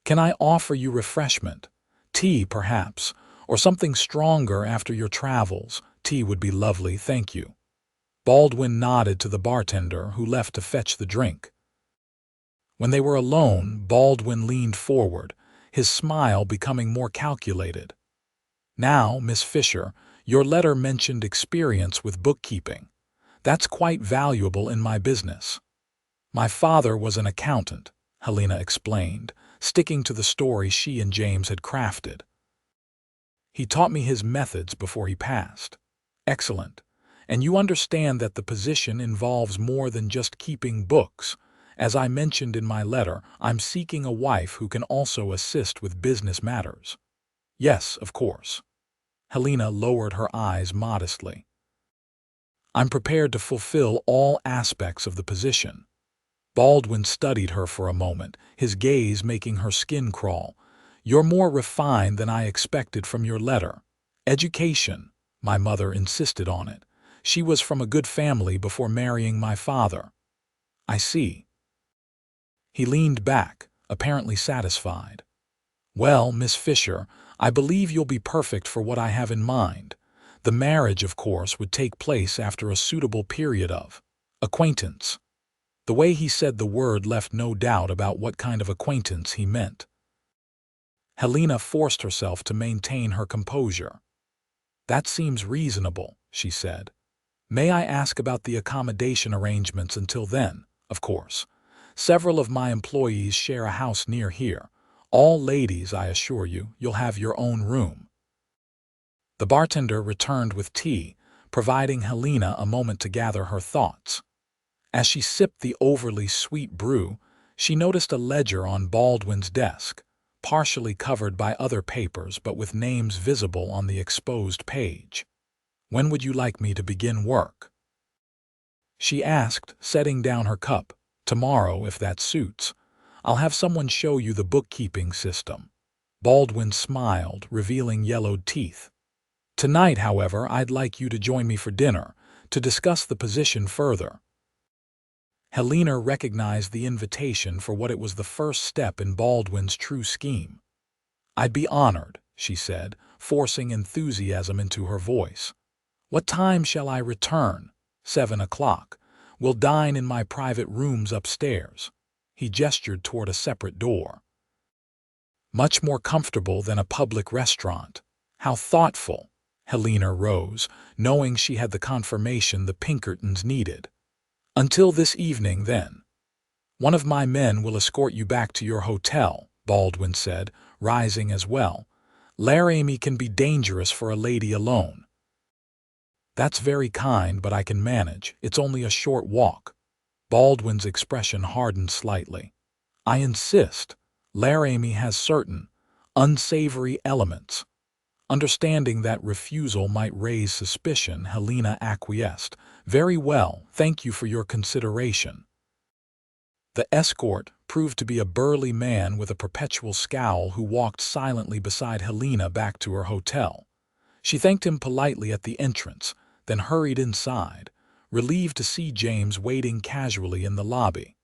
"Can I offer you refreshment? Tea, perhaps, or something stronger after your travels? Tea would be lovely, thank you." Baldwin nodded to the bartender, who left to fetch the drink. When they were alone, Baldwin leaned forward, his smile becoming more calculated. "Now, Miss Fisher, your letter mentioned experience with bookkeeping. That's quite valuable in my business." "My father was an accountant," Helena explained, sticking to the story she and James had crafted. "He taught me his methods before he passed." "Excellent. And you understand that the position involves more than just keeping books. As I mentioned in my letter, I'm seeking a wife who can also assist with business matters. Yes, of course. Helena lowered her eyes modestly. I'm prepared to fulfill all aspects of the position. Baldwin studied her for a moment, his gaze making her skin crawl. You're more refined than I expected from your letter. Education, my mother insisted on it. She was from a good family before marrying my father. I see. He leaned back, apparently satisfied. Well, Miss Fisher, I believe you'll be perfect for what I have in mind. The marriage, of course, would take place after a suitable period of acquaintance. The way he said the word left no doubt about what kind of acquaintance he meant. Helena forced herself to maintain her composure. That seems reasonable, she said. May I ask about the accommodation arrangements until then? Of course. Several of my employees share a house near here. All ladies, I assure you, you'll have your own room. The bartender returned with tea, providing Helena a moment to gather her thoughts. As she sipped the overly sweet brew, she noticed a ledger on Baldwin's desk, partially covered by other papers but with names visible on the exposed page. When would you like me to begin work? She asked, setting down her cup. Tomorrow, if that suits. I'll have someone show you the bookkeeping system. Baldwin smiled, revealing yellowed teeth. Tonight, however, I'd like you to join me for dinner, to discuss the position further. Helena recognized the invitation for what it was the first step in Baldwin's true scheme. I'd be honored, she said, forcing enthusiasm into her voice. What time shall I return? 7 o'clock. We'll dine in my private rooms upstairs. He gestured toward a separate door. Much more comfortable than a public restaurant. How thoughtful. Helena rose, knowing she had the confirmation the Pinkertons needed. Until this evening, then. One of my men will escort you back to your hotel, Baldwin said, rising as well. Laramie can be dangerous for a lady alone. That's very kind, but I can manage. It's only a short walk. Baldwin's expression hardened slightly. I insist. Laramie has certain unsavory elements. Understanding that refusal might raise suspicion, Helena acquiesced. Very well, thank you for your consideration. The escort proved to be a burly man with a perpetual scowl who walked silently beside Helena back to her hotel. She thanked him politely at the entrance, then hurried inside, relieved to see James waiting casually in the lobby.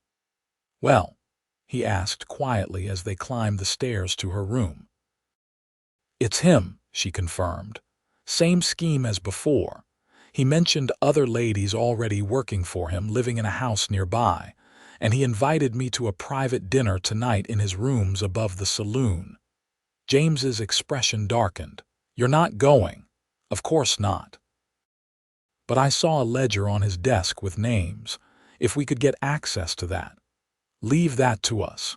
Well, he asked quietly as they climbed the stairs to her room. It's him, she confirmed. Same scheme as before. He mentioned other ladies already working for him living in a house nearby, and he invited me to a private dinner tonight in his rooms above the saloon. James's expression darkened. You're not going? Of course not. But I saw a ledger on his desk with names. If we could get access to that. Leave that to us.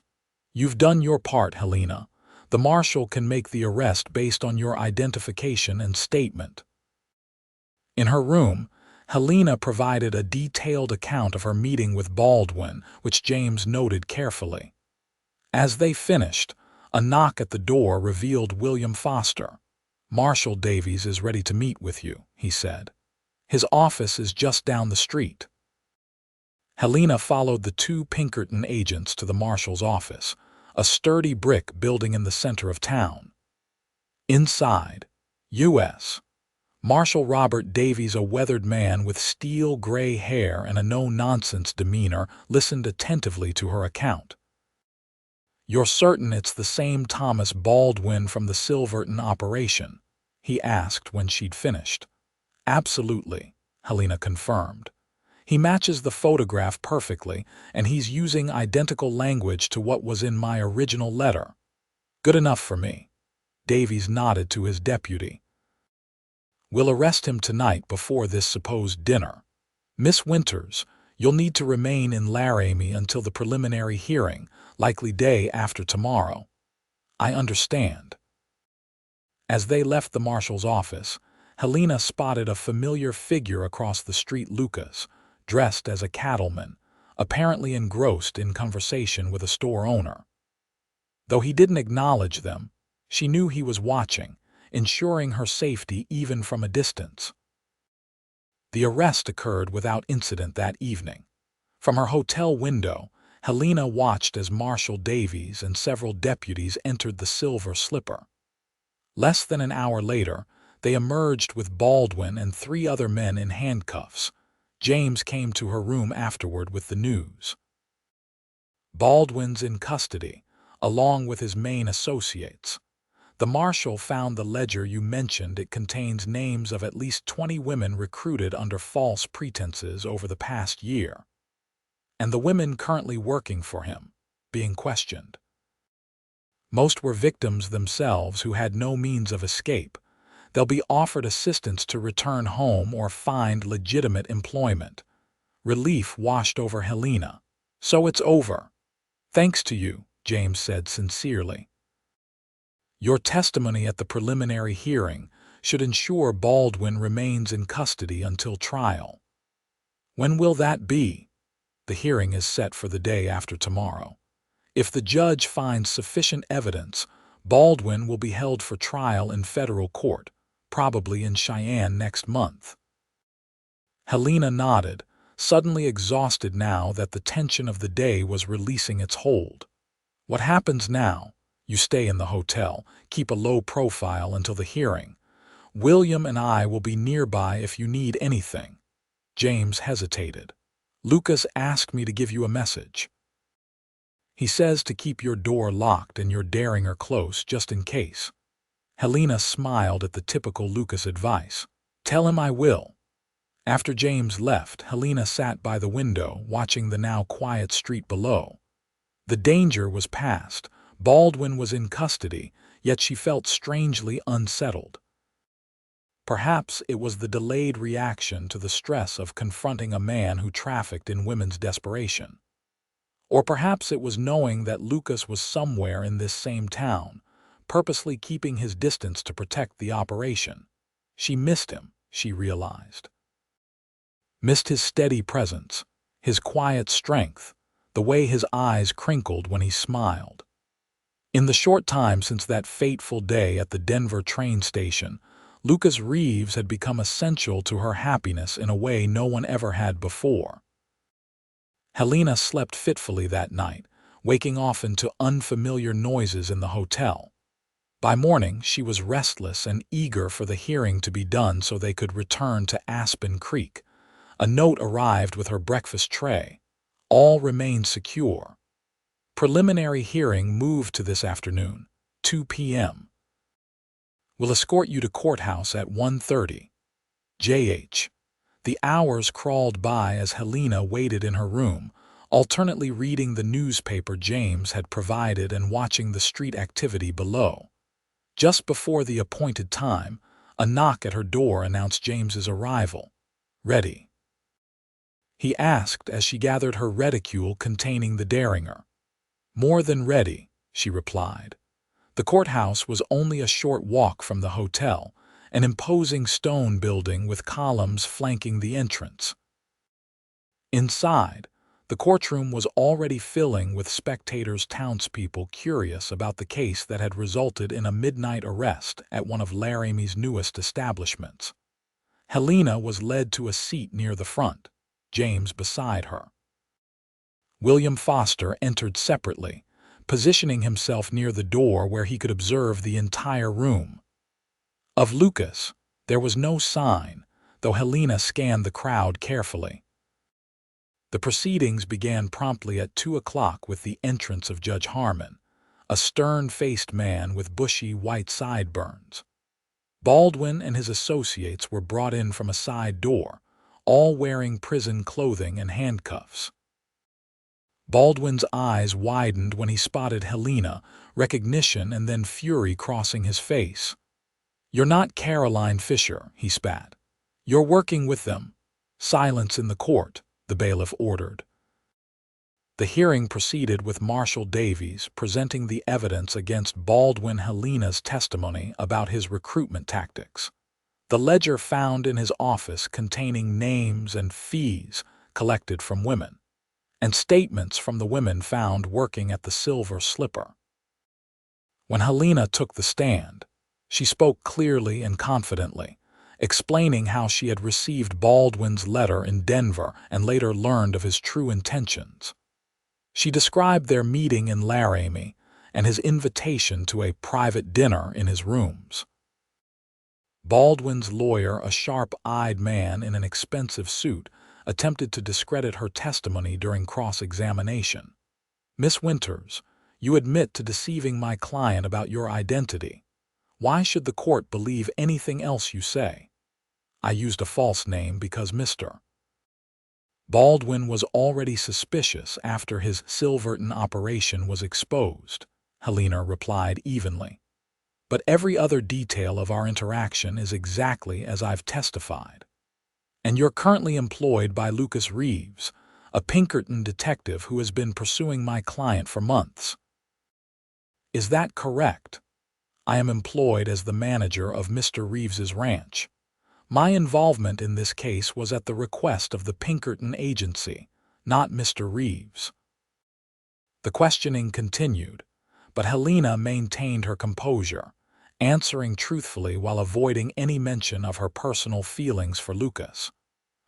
You've done your part, Helena. The marshal can make the arrest based on your identification and statement. In her room, Helena provided a detailed account of her meeting with Baldwin, which James noted carefully. As they finished, a knock at the door revealed William Foster. Marshal Davies is ready to meet with you, he said. His office is just down the street. Helena followed the two Pinkerton agents to the marshal's office, a sturdy brick building in the center of town. Inside, U.S. Marshal Robert Davies, a weathered man with steel gray hair and a no-nonsense demeanor, listened attentively to her account. You're certain it's the same Thomas Baldwin from the Silverton operation? He asked when she'd finished. Absolutely, Helena confirmed. He matches the photograph perfectly, and he's using identical language to what was in my original letter. Good enough for me. Davies nodded to his deputy. We'll arrest him tonight before this supposed dinner. Miss Winters, you'll need to remain in Laramie until the preliminary hearing, likely day after tomorrow. I understand. As they left the marshal's office, Helena spotted a familiar figure across the street. Lucas, dressed as a cattleman, apparently engrossed in conversation with a store owner. Though he didn't acknowledge them, she knew he was watching, ensuring her safety even from a distance. The arrest occurred without incident that evening. From her hotel window, Helena watched as Marshal Davies and several deputies entered the Silver Slipper. Less than an hour later, they emerged with Baldwin and 3 other men in handcuffs. James came to her room afterward with the news. Baldwin's in custody, along with his main associates. The marshal found the ledger you mentioned. It contains names of at least 20 women recruited under false pretenses over the past year. And the women currently working for him, being questioned. Most were victims themselves who had no means of escape. They'll be offered assistance to return home or find legitimate employment. Relief washed over Helena. So it's over. Thanks to you, James said sincerely. Your testimony at the preliminary hearing should ensure Baldwin remains in custody until trial. When will that be? The hearing is set for the day after tomorrow. If the judge finds sufficient evidence, Baldwin will be held for trial in federal court, probably in Cheyenne next month. Helena nodded, suddenly exhausted now that the tension of the day was releasing its hold. What happens now? You stay in the hotel, keep a low profile until the hearing. William and I will be nearby if you need anything. James hesitated. Lucas asked me to give you a message. He says to keep your door locked and your derringer close just in case. Helena smiled at the typical Lucas advice. Tell him I will. After James left, Helena sat by the window, watching the now quiet street below. The danger was past. Baldwin was in custody, yet she felt strangely unsettled. Perhaps it was the delayed reaction to the stress of confronting a man who trafficked in women's desperation. Or perhaps it was knowing that Lucas was somewhere in this same town, purposely keeping his distance to protect the operation. She missed him, she realized. Missed his steady presence, his quiet strength, the way his eyes crinkled when he smiled. In the short time since that fateful day at the Denver train station, Lucas Reeves had become essential to her happiness in a way no one ever had before. Helena slept fitfully that night, waking often to unfamiliar noises in the hotel. By morning, she was restless and eager for the hearing to be done so they could return to Aspen Creek. A note arrived with her breakfast tray. All remained secure. Preliminary hearing moved to this afternoon, 2 p.m. Will escort you to courthouse at 1:30. J.H. The hours crawled by as Helena waited in her room, alternately reading the newspaper James had provided and watching the street activity below. Just before the appointed time, a knock at her door announced James's arrival. Ready? He asked as she gathered her reticule containing the derringer. More than ready, she replied. The courthouse was only a short walk from the hotel, an imposing stone building with columns flanking the entrance. Inside, the courtroom was already filling with spectators, townspeople curious about the case that had resulted in a midnight arrest at one of Laramie's newest establishments. Helena was led to a seat near the front, James beside her. William Foster entered separately, positioning himself near the door where he could observe the entire room. Of Lucas, there was no sign, though Helena scanned the crowd carefully. The proceedings began promptly at 2 o'clock with the entrance of Judge Harmon, a stern-faced man with bushy white sideburns. Baldwin and his associates were brought in from a side door, all wearing prison clothing and handcuffs. Baldwin's eyes widened when he spotted Helena, recognition and then fury crossing his face. "You're not Caroline Fisher," he spat. "You're working with them." "Silence in the court," the bailiff ordered. The hearing proceeded with Marshal Davies presenting the evidence against Baldwin. Helena's testimony about his recruitment tactics. The ledger found in his office containing names and fees collected from women. and statements from the women found working at the Silver Slipper. When Helena took the stand, she spoke clearly and confidently, explaining how she had received Baldwin's letter in Denver and later learned of his true intentions. She described their meeting in Laramie and his invitation to a private dinner in his rooms. Baldwin's lawyer, a sharp-eyed man in an expensive suit, attempted to discredit her testimony during cross-examination. "Miss Winters, you admit to deceiving my client about your identity. Why should the court believe anything else you say?" "I used a false name because Mr. Baldwin was already suspicious after his Silverton operation was exposed," Helena replied evenly. "But every other detail of our interaction is exactly as I've testified. And you're currently employed by Lucas Reeves, a Pinkerton detective who has been pursuing my client for months." "Is that correct? I am employed as the manager of Mr. Reeves's ranch. My involvement in this case was at the request of the Pinkerton agency, not Mr. Reeves." The questioning continued, but Helena maintained her composure, answering truthfully while avoiding any mention of her personal feelings for Lucas.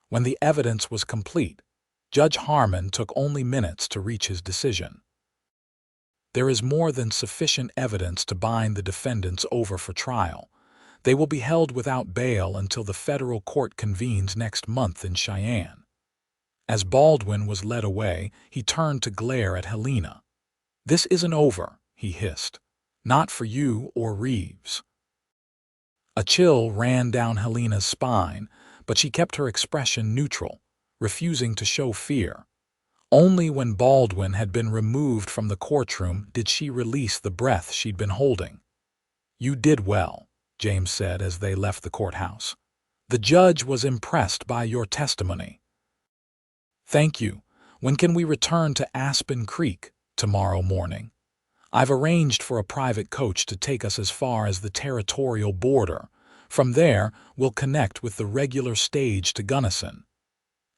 When the evidence was complete, Judge Harmon took only minutes to reach his decision. "There is more than sufficient evidence to bind the defendants over for trial. They will be held without bail until the federal court convenes next month in Cheyenne." As Baldwin was led away, he turned to glare at Helena. "This isn't over," he hissed. "Not for you or Reeves." A chill ran down Helena's spine, but she kept her expression neutral, refusing to show fear. Only when Baldwin had been removed from the courtroom did she release the breath she'd been holding. "You did well," James said as they left the courthouse. "The judge was impressed by your testimony." "Thank you. When can we return to Aspen Creek?" "Tomorrow morning. I've arranged for a private coach to take us as far as the territorial border. From there, we'll connect with the regular stage to Gunnison."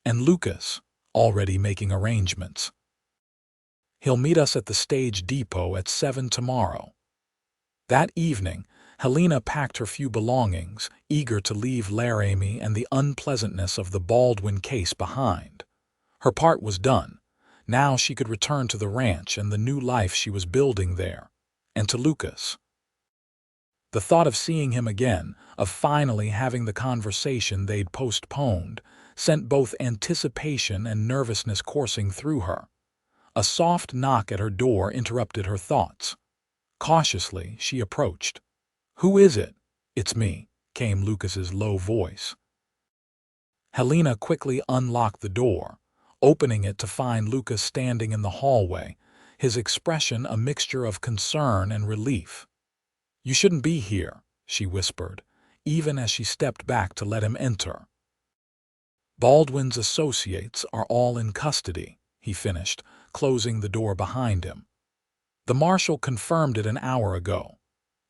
"And Lucas, already making arrangements." "He'll meet us at the stage depot at 7 tomorrow." That evening, Helena packed her few belongings, eager to leave Laramie and the unpleasantness of the Baldwin case behind. Her part was done. Now she could return to the ranch and the new life she was building there, and to Lucas. The thought of seeing him again, of finally having the conversation they'd postponed, sent both anticipation and nervousness coursing through her. A soft knock at her door interrupted her thoughts. Cautiously, she approached. "Who is it?" "It's me," came Lucas's low voice. Helena quickly unlocked the door, opening it to find Lucas standing in the hallway, his expression a mixture of concern and relief. "You shouldn't be here," she whispered, even as she stepped back to let him enter. "Baldwin's associates are all in custody," he finished, closing the door behind him. "The marshal confirmed it an hour ago."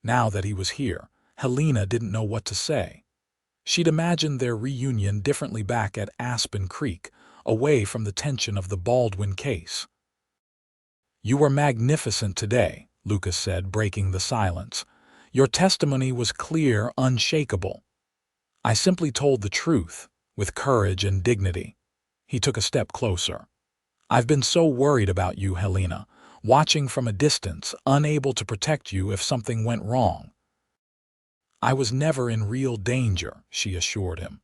Now that he was here, Helena didn't know what to say. She'd imagined their reunion differently back at Aspen Creek, away from the tension of the Baldwin case. "You were magnificent today," Lucas said, breaking the silence. "Your testimony was clear, unshakable." "I simply told the truth, with courage and dignity." He took a step closer. "I've been so worried about you, Helena, watching from a distance, unable to protect you if something went wrong." "I was never in real danger," she assured him.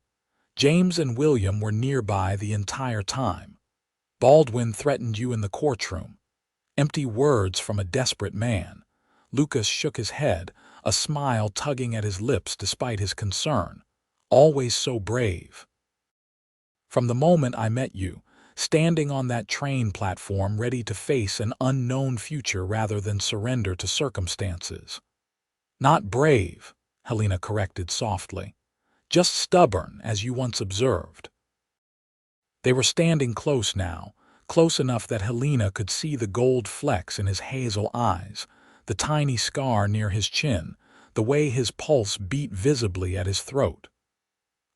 "James and William were nearby the entire time. Baldwin threatened you in the courtroom." Empty words from a desperate man. Lucas shook his head, a smile tugging at his lips despite his concern. "Always so brave." "From the moment I met you, standing on that train platform ready to face an unknown future rather than surrender to circumstances." "Not brave," Helena corrected softly. "Just stubborn, as you once observed." They were standing close now, close enough that Helena could see the gold flecks in his hazel eyes, the tiny scar near his chin, the way his pulse beat visibly at his throat.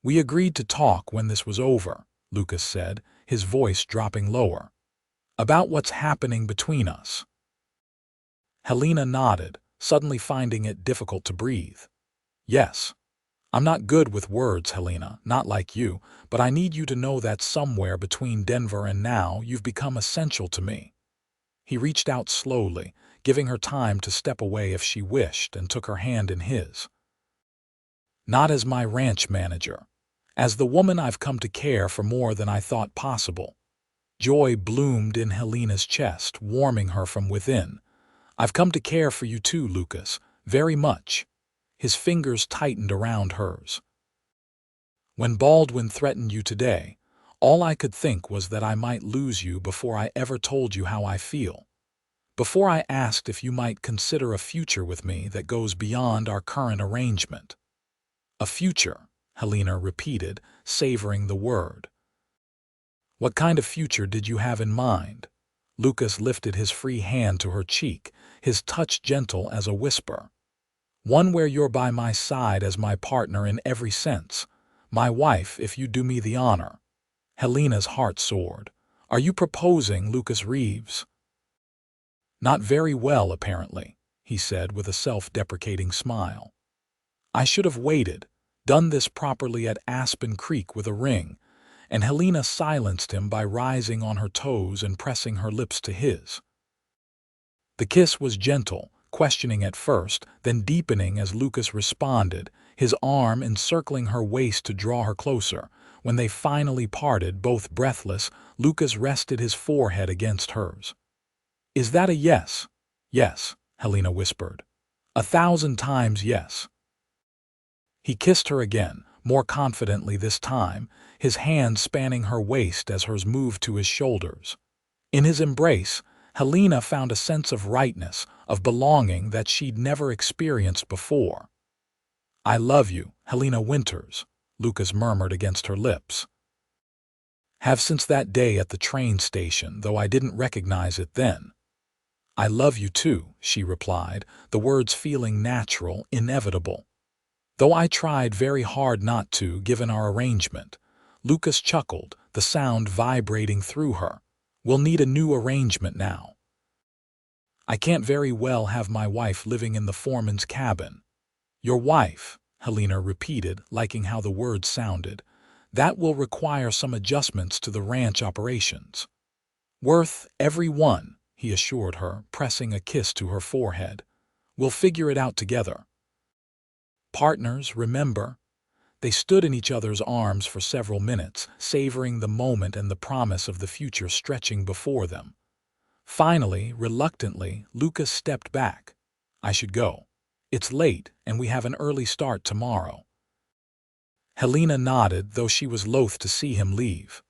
"We agreed to talk when this was over," Lucas said, his voice dropping lower. About what's happening between us. Helena nodded, suddenly finding it difficult to breathe. Yes. I'm not good with words, Helena, not like you, but I need you to know that somewhere between Denver and now you've become essential to me. He reached out slowly, giving her time to step away if she wished, and took her hand in his. Not as my ranch manager. As the woman I've come to care for more than I thought possible. Joy bloomed in Helena's chest, warming her from within. I've come to care for you too, Lucas, very much. His fingers tightened around hers. When Baldwin threatened you today, all I could think was that I might lose you before I ever told you how I feel. Before I asked if you might consider a future with me that goes beyond our current arrangement. A future, Helena repeated, savoring the word. What kind of future did you have in mind? Lucas lifted his free hand to her cheek, his touch gentle as a whisper. One where you're by my side as my partner in every sense. My wife, if you do me the honor. Helena's heart soared. Are you proposing, Lucas Reeves? Not very well, apparently, he said with a self-deprecating smile. I should have waited, done this properly at Aspen Creek with a ring, and Helena silenced him by rising on her toes and pressing her lips to his. The kiss was gentle, questioning at first, then deepening as Lucas responded, his arm encircling her waist to draw her closer. When they finally parted, both breathless, Lucas rested his forehead against hers. Is that a yes? Yes, Helena whispered. 1,000 times yes. He kissed her again, more confidently this time, his hand spanning her waist as hers moved to his shoulders. In his embrace, Helena found a sense of rightness, of belonging that she'd never experienced before. I love you, Helena Winters, Lucas murmured against her lips. Have since that day at the train station, though I didn't recognize it then. I love you too, she replied, the words feeling natural, inevitable. Though I tried very hard not to, given our arrangement. Lucas chuckled, the sound vibrating through her. We'll need a new arrangement now. I can't very well have my wife living in the foreman's cabin. Your wife, Helena repeated, liking how the words sounded. That will require some adjustments to the ranch operations. Worth every one, he assured her, pressing a kiss to her forehead. We'll figure it out together. Partners, remember? They stood in each other's arms for several minutes, savoring the moment and the promise of the future stretching before them. Finally, reluctantly, Lucas stepped back. I should go. It's late, and we have an early start tomorrow. Helena nodded, though she was loath to see him leave.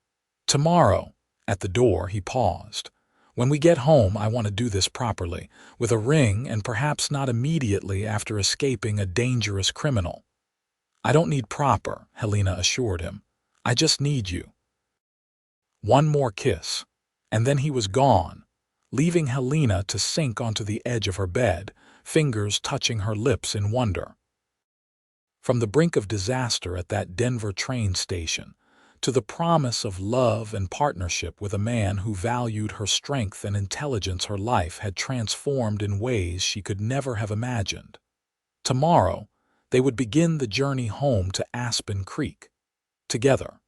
Tomorrow. At the door, he paused. When we get home, I want to do this properly, with a ring and perhaps not immediately after escaping a dangerous criminal. I don't need proper, Helena assured him. I just need you. One more kiss, and then he was gone, leaving Helena to sink onto the edge of her bed, fingers touching her lips in wonder. From the brink of disaster at that Denver train station, to the promise of love and partnership with a man who valued her strength and intelligence, her life had transformed in ways she could never have imagined. Tomorrow, they would begin the journey home to Aspen Creek, together.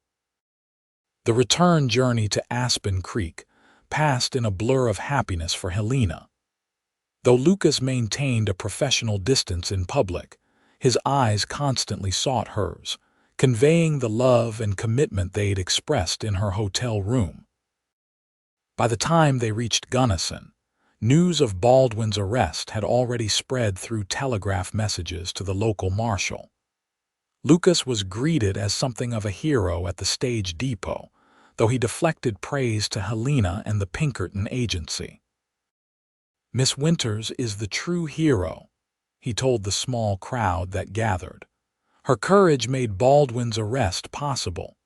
The return journey to Aspen Creek passed in a blur of happiness for Helena. Though Lucas maintained a professional distance in public, his eyes constantly sought hers, conveying the love and commitment they'd expressed in her hotel room. By the time they reached Gunnison, news of Baldwin's arrest had already spread through telegraph messages to the local marshal. Lucas was greeted as something of a hero at the stage depot, though he deflected praise to Helena and the Pinkerton agency. Miss Winters is the true hero, he told the small crowd that gathered. Her courage made Baldwin's arrest possible.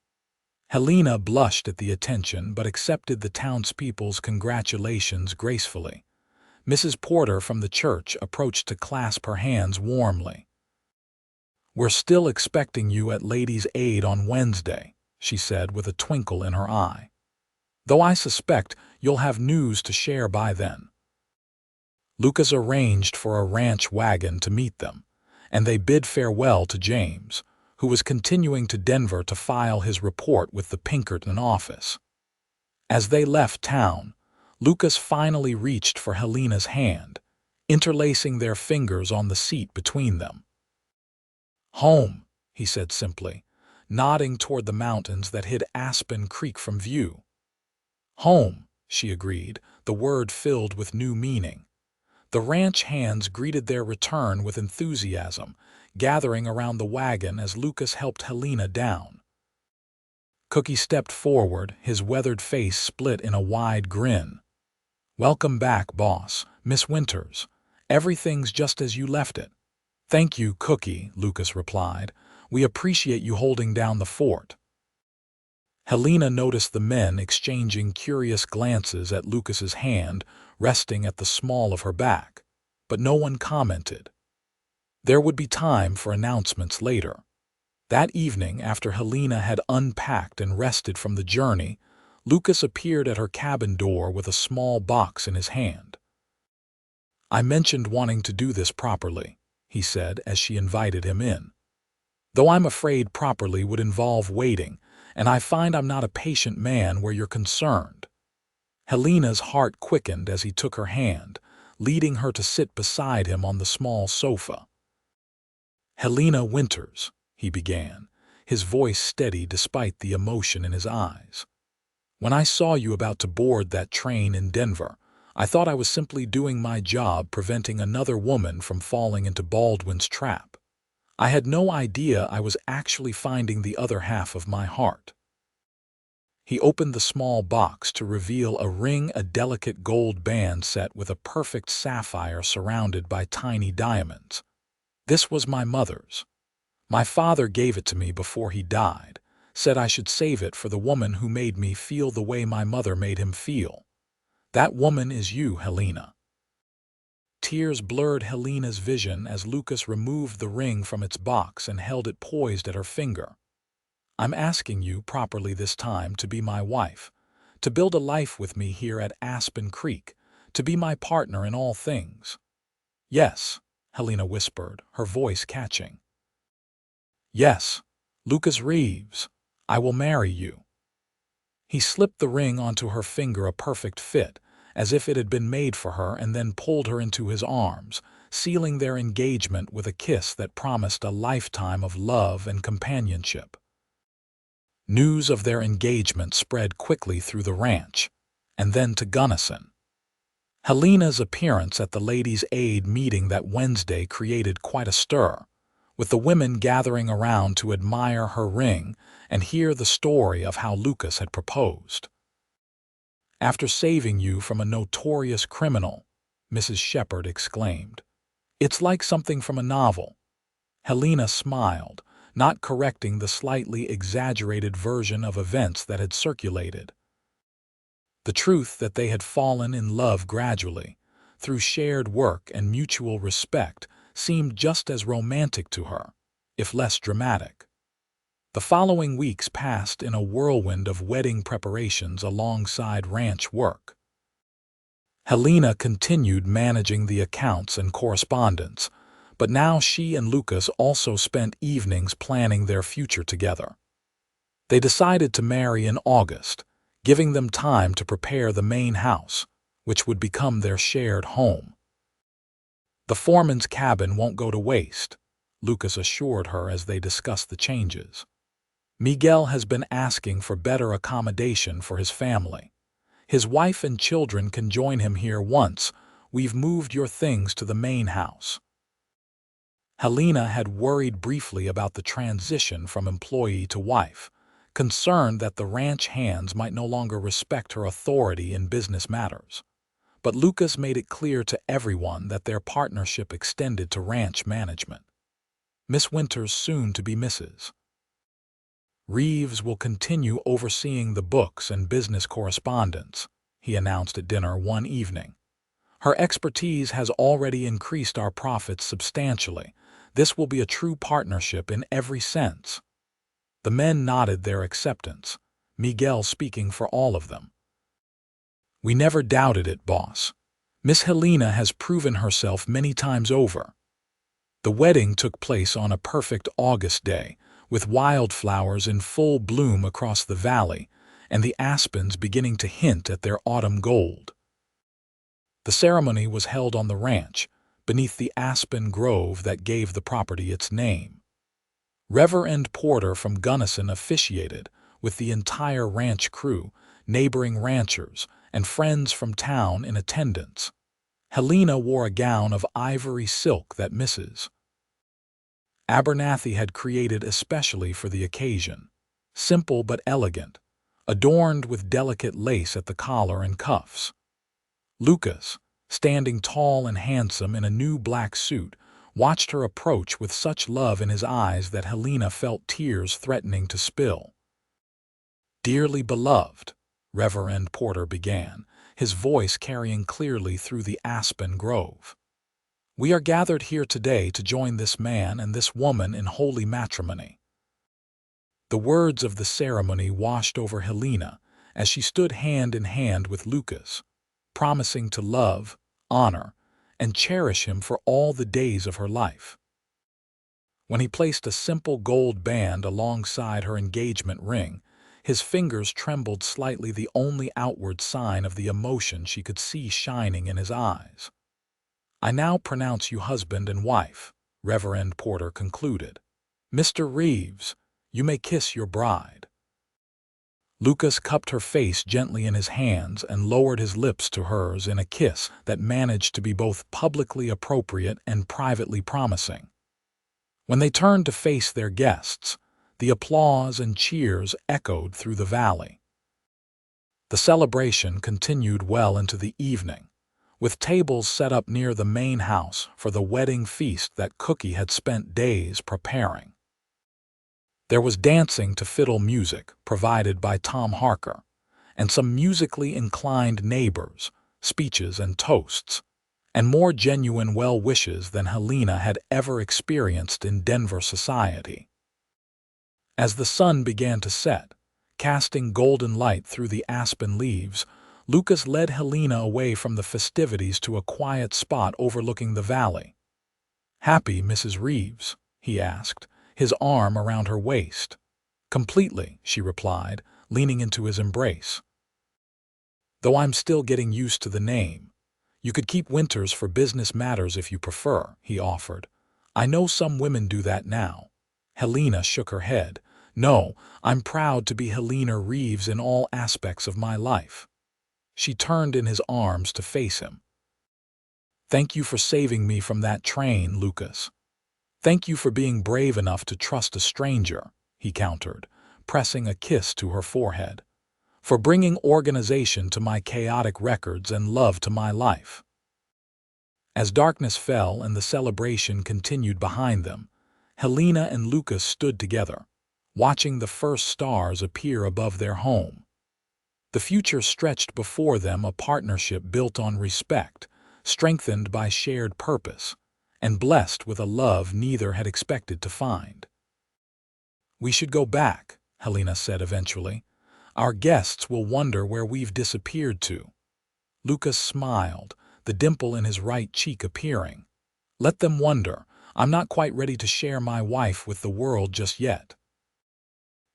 Helena blushed at the attention but accepted the townspeople's congratulations gracefully. Mrs. Porter from the church approached to clasp her hands warmly. We're still expecting you at Ladies' Aid on Wednesday, she said with a twinkle in her eye. Though I suspect You'll have news to share by then." Lucas arranged for a ranch wagon to meet them, and they bid farewell to James, who was continuing to Denver to file his report with the Pinkerton office. As they left town, Lucas finally reached for Helena's hand, interlacing their fingers on the seat between them. "Home," he said simply, nodding toward the mountains that hid Aspen Creek from view. "Home," she agreed, the word filled with new meaning. The ranch hands greeted their return with enthusiasm, gathering around the wagon as Lucas helped Helena down. Cookie stepped forward, his weathered face split in a wide grin. "Welcome back, boss, Miss Winters. Everything's just as you left it." "Thank you, Cookie," Lucas replied. "We appreciate you holding down the fort." Helena noticed the men exchanging curious glances at Lucas's hand resting at the small of her back, but no one commented. There would be time for announcements later. That evening, after Helena had unpacked and rested from the journey, Lucas appeared at her cabin door with a small box in his hand. "I mentioned wanting to do this properly," he said as she invited him in. "Though I'm afraid properly would involve waiting, and I find I'm not a patient man where you're concerned." Helena's heart quickened as he took her hand, leading her to sit beside him on the small sofa. "Helena Winters," he began, his voice steady despite the emotion in his eyes. "When I saw you about to board that train in Denver, I thought I was simply doing my job preventing another woman from falling into Baldwin's trap. I had no idea I was actually finding the other half of my heart." He opened the small box to reveal a delicate gold band set with a perfect sapphire surrounded by tiny diamonds. "This was my mother's. My father gave it to me before he died, said I should save it for the woman who made me feel the way my mother made him feel. That woman is you, Helena." Tears blurred Helena's vision as Lucas removed the ring from its box and held it poised at her finger. "I'm asking you properly this time to be my wife, to build a life with me here at Aspen Creek, to be my partner in all things." "Yes," Helena whispered, her voice catching. "Yes, Lucas Reeves, I will marry you." He slipped the ring onto her finger, a perfect fit, as if it had been made for her, and then pulled her into his arms, sealing their engagement with a kiss that promised a lifetime of love and companionship. News of their engagement spread quickly through the ranch, and then to Gunnison. Helena's appearance at the Ladies' Aid meeting that Wednesday created quite a stir, with the women gathering around to admire her ring and hear the story of how Lucas had proposed. "After saving you from a notorious criminal," Mrs. Shepherd exclaimed. "It's like something from a novel." Helena smiled, not correcting the slightly exaggerated version of events that had circulated. The truth that they had fallen in love gradually, through shared work and mutual respect, seemed just as romantic to her, if less dramatic. The following weeks passed in a whirlwind of wedding preparations alongside ranch work. Helena continued managing the accounts and correspondence, but now she and Lucas also spent evenings planning their future together. They decided to marry in August, giving them time to prepare the main house, which would become their shared home. "The foreman's cabin won't go to waste," Lucas assured her as they discussed the changes. "Miguel has been asking for better accommodation for his family. His wife and children can join him here once we've moved your things to the main house." Helena had worried briefly about the transition from employee to wife, concerned that the ranch hands might no longer respect her authority in business matters. But Lucas made it clear to everyone that their partnership extended to ranch management. Miss Winters, soon to be Mrs. Reeves, will continue overseeing the books and business correspondence, he announced at dinner one evening. "Her expertise has already increased our profits substantially. This will be a true partnership in every sense." The men nodded their acceptance, Miguel speaking for all of them. We never doubted it, boss. Miss Helena has proven herself many times over. The wedding took place on a perfect August day, with wildflowers in full bloom across the valley and the aspens beginning to hint at their autumn gold. The ceremony was held on the ranch, beneath the aspen grove that gave the property its name. Reverend Porter from Gunnison officiated, with the entire ranch crew, neighboring ranchers, and friends from town in attendance. Helena wore a gown of ivory silk that Mrs. Abernathy had created especially for the occasion, simple but elegant, adorned with delicate lace at the collar and cuffs. Lucas, standing tall and handsome in a new black suit, watched her approach with such love in his eyes that Helena felt tears threatening to spill. "Dearly beloved," Reverend Porter began, his voice carrying clearly through the aspen grove, "we are gathered here today to join this man and this woman in holy matrimony." The words of the ceremony washed over Helena as she stood hand in hand with Lucas, promising to love, honor, and cherish him for all the days of her life. When he placed a simple gold band alongside her engagement ring, his fingers trembled slightly, the only outward sign of the emotion she could see shining in his eyes. "I now pronounce you husband and wife," Reverend Porter concluded. "Mr. Reeves, you may kiss your bride." Lucas cupped her face gently in his hands and lowered his lips to hers in a kiss that managed to be both publicly appropriate and privately promising. When they turned to face their guests, the applause and cheers echoed through the valley. The celebration continued well into the evening, with tables set up near the main house for the wedding feast that Cookie had spent days preparing. There was dancing to fiddle music provided by Tom Harker, and some musically inclined neighbors, speeches and toasts, and more genuine well-wishes than Helena had ever experienced in Denver society. As the sun began to set, casting golden light through the aspen leaves, Lucas led Helena away from the festivities to a quiet spot overlooking the valley. "Happy, Mrs. Reeves?" he asked, his arm around her waist. "Completely," she replied, leaning into his embrace. "Though I'm still getting used to the name. You could keep Winters for business matters if you prefer," he offered. "I know some women do that now." Helena shook her head. "No, I'm proud to be Helena Reeves in all aspects of my life." She turned in his arms to face him. "Thank you for saving me from that train, Lucas." "Thank you for being brave enough to trust a stranger," he countered, pressing a kiss to her forehead. "For bringing organization to my chaotic records and love to my life." As darkness fell and the celebration continued behind them, Helena and Lucas stood together, watching the first stars appear above their home. The future stretched before them, a partnership built on respect, strengthened by shared purpose, and blessed with a love neither had expected to find. "We should go back," Helena said eventually. "Our guests will wonder where we've disappeared to." Lucas smiled, the dimple in his right cheek appearing. "Let them wonder. I'm not quite ready to share my wife with the world just yet."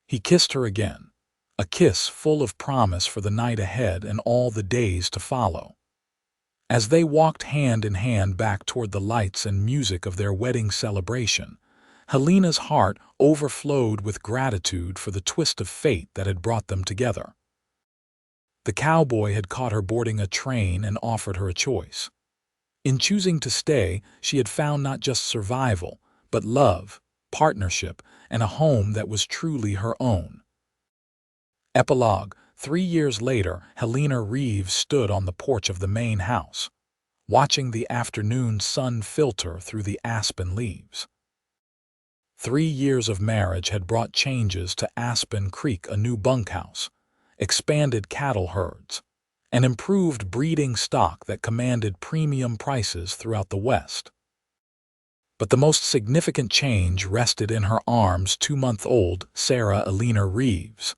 He kissed her again, a kiss full of promise for the night ahead and all the days to follow. As they walked hand in hand back toward the lights and music of their wedding celebration, Helena's heart overflowed with gratitude for the twist of fate that had brought them together. The cowboy had caught her boarding a train and offered her a choice. In choosing to stay, she had found not just survival, but love, partnership, and a home that was truly her own. Epilogue. 3 years later, Helena Reeves stood on the porch of the main house, watching the afternoon sun filter through the aspen leaves. 3 years of marriage had brought changes to Aspen Creek, a new bunkhouse, expanded cattle herds, and improved breeding stock that commanded premium prices throughout the West. But the most significant change rested in her arms, 2-month-old Sarah Helena Reeves.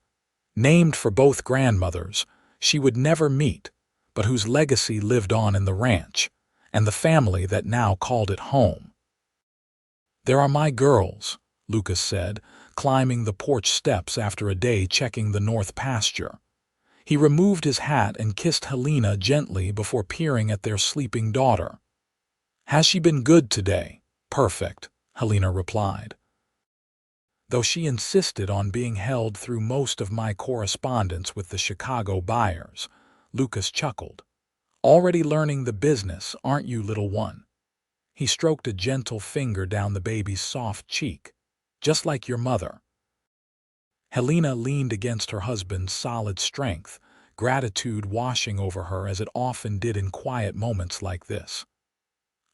Named for both grandmothers she would never meet, but whose legacy lived on in the ranch, and the family that now called it home. "There are my girls," Lucas said, climbing the porch steps after a day checking the north pasture. He removed his hat and kissed Helena gently before peering at their sleeping daughter. "Has she been good today?" "Perfect," Helena replied. Though she insisted on being held through most of my correspondence with the Chicago buyers, Lucas chuckled. "Already learning the business, aren't you, little one?" He stroked a gentle finger down the baby's soft cheek. "Just like your mother." Helena leaned against her husband's solid strength, gratitude washing over her as it often did in quiet moments like this.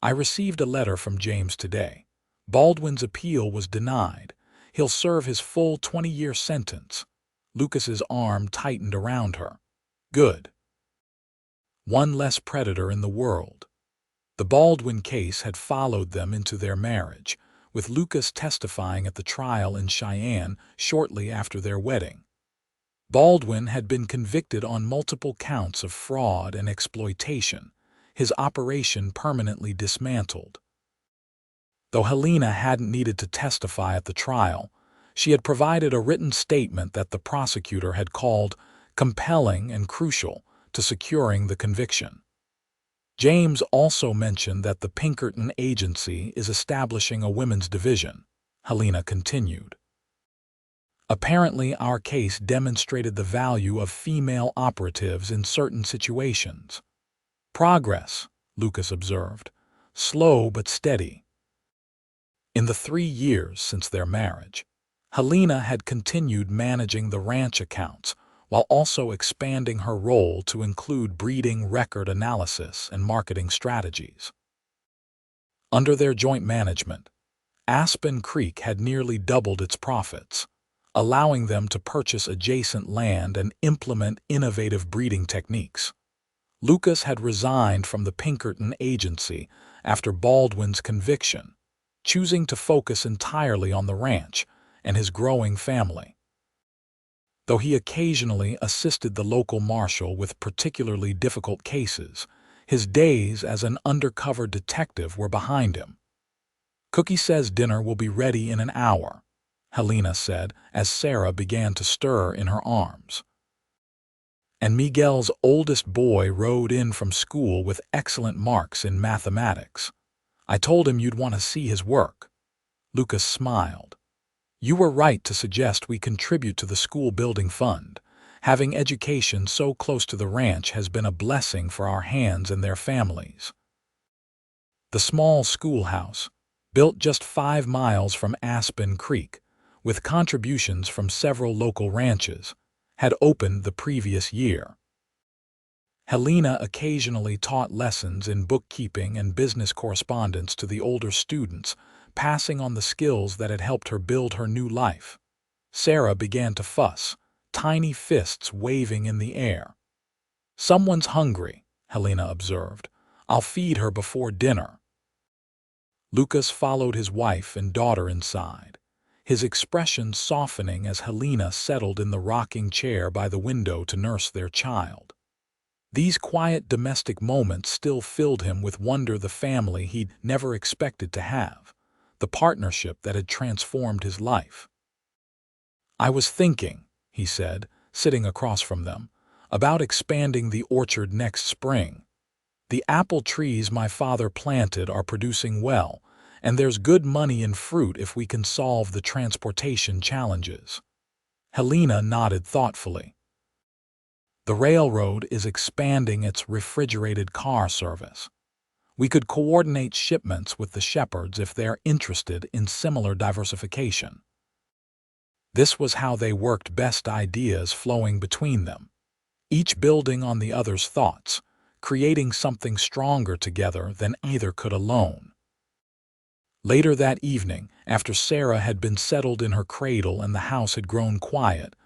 "I received a letter from James today. Baldwin's appeal was denied. He'll serve his full 20-year sentence." Lucas's arm tightened around her. "Good. One less predator in the world." The Baldwin case had followed them into their marriage, with Lucas testifying at the trial in Cheyenne shortly after their wedding. Baldwin had been convicted on multiple counts of fraud and exploitation, his operation permanently dismantled. Though Helena hadn't needed to testify at the trial, she had provided a written statement that the prosecutor had called compelling and crucial to securing the conviction. James also mentioned that the Pinkerton Agency is establishing a women's division, Helena continued. "Apparently, our case demonstrated the value of female operatives in certain situations." "Progress," Lucas observed, "slow but steady." In the 3 years since their marriage, Helena had continued managing the ranch accounts while also expanding her role to include breeding record analysis and marketing strategies. Under their joint management, Aspen Creek had nearly doubled its profits, allowing them to purchase adjacent land and implement innovative breeding techniques. Lucas had resigned from the Pinkerton Agency after Baldwin's conviction, choosing to focus entirely on the ranch and his growing family. Though he occasionally assisted the local marshal with particularly difficult cases, his days as an undercover detective were behind him. "Cookie says dinner will be ready in an hour," Helena said as Sarah began to stir in her arms. "And Miguel's oldest boy rode in from school with excellent marks in mathematics. I told him you'd want to see his work." Lucas smiled. "You were right to suggest we contribute to the school building fund. Having education so close to the ranch has been a blessing for our hands and their families." The small schoolhouse, built just 5 miles from Aspen Creek, with contributions from several local ranches, had opened the previous year. Helena occasionally taught lessons in bookkeeping and business correspondence to the older students, passing on the skills that had helped her build her new life. Sarah began to fuss, tiny fists waving in the air. "Someone's hungry," Helena observed. "I'll feed her before dinner." Lucas followed his wife and daughter inside, his expression softening as Helena settled in the rocking chair by the window to nurse their child. These quiet domestic moments still filled him with wonder, the family he'd never expected to have, the partnership that had transformed his life. "I was thinking," he said, sitting across from them, "about expanding the orchard next spring. The apple trees my father planted are producing well, and there's good money in fruit if we can solve the transportation challenges." Helena nodded thoughtfully. "The railroad is expanding its refrigerated car service. We could coordinate shipments with the Shepherds if they're interested in similar diversification." This was how they worked best, ideas flowing between them, each building on the other's thoughts, creating something stronger together than either could alone. Later that evening, after Sarah had been settled in her cradle and the house had grown quiet,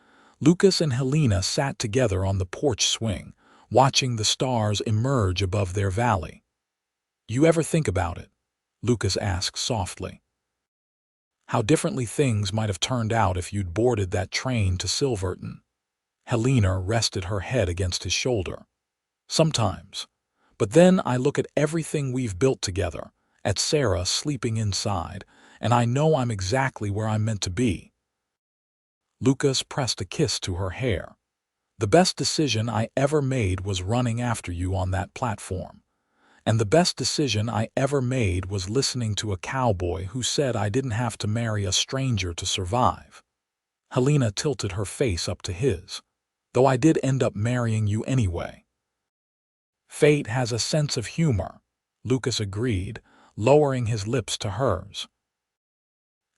Lucas and Helena sat together on the porch swing, watching the stars emerge above their valley. "You ever think about it?" Lucas asked softly. "How differently things might have turned out if you'd boarded that train to Silverton?" Helena rested her head against his shoulder. Sometimes. But then I look at everything we've built together, at Sarah sleeping inside, and I know I'm exactly where I'm meant to be. Lucas pressed a kiss to her hair. The best decision I ever made was running after you on that platform. And the best decision I ever made was listening to a cowboy who said I didn't have to marry a stranger to survive. Helena tilted her face up to his. Though I did end up marrying you anyway. Fate has a sense of humor, Lucas agreed, lowering his lips to hers.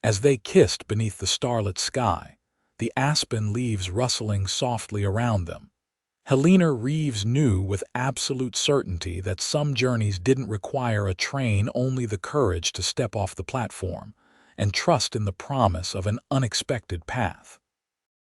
As they kissed beneath the starlit sky, the aspen leaves rustling softly around them, Helena Reeves knew with absolute certainty that some journeys didn't require a train, only the courage to step off the platform and trust in the promise of an unexpected path.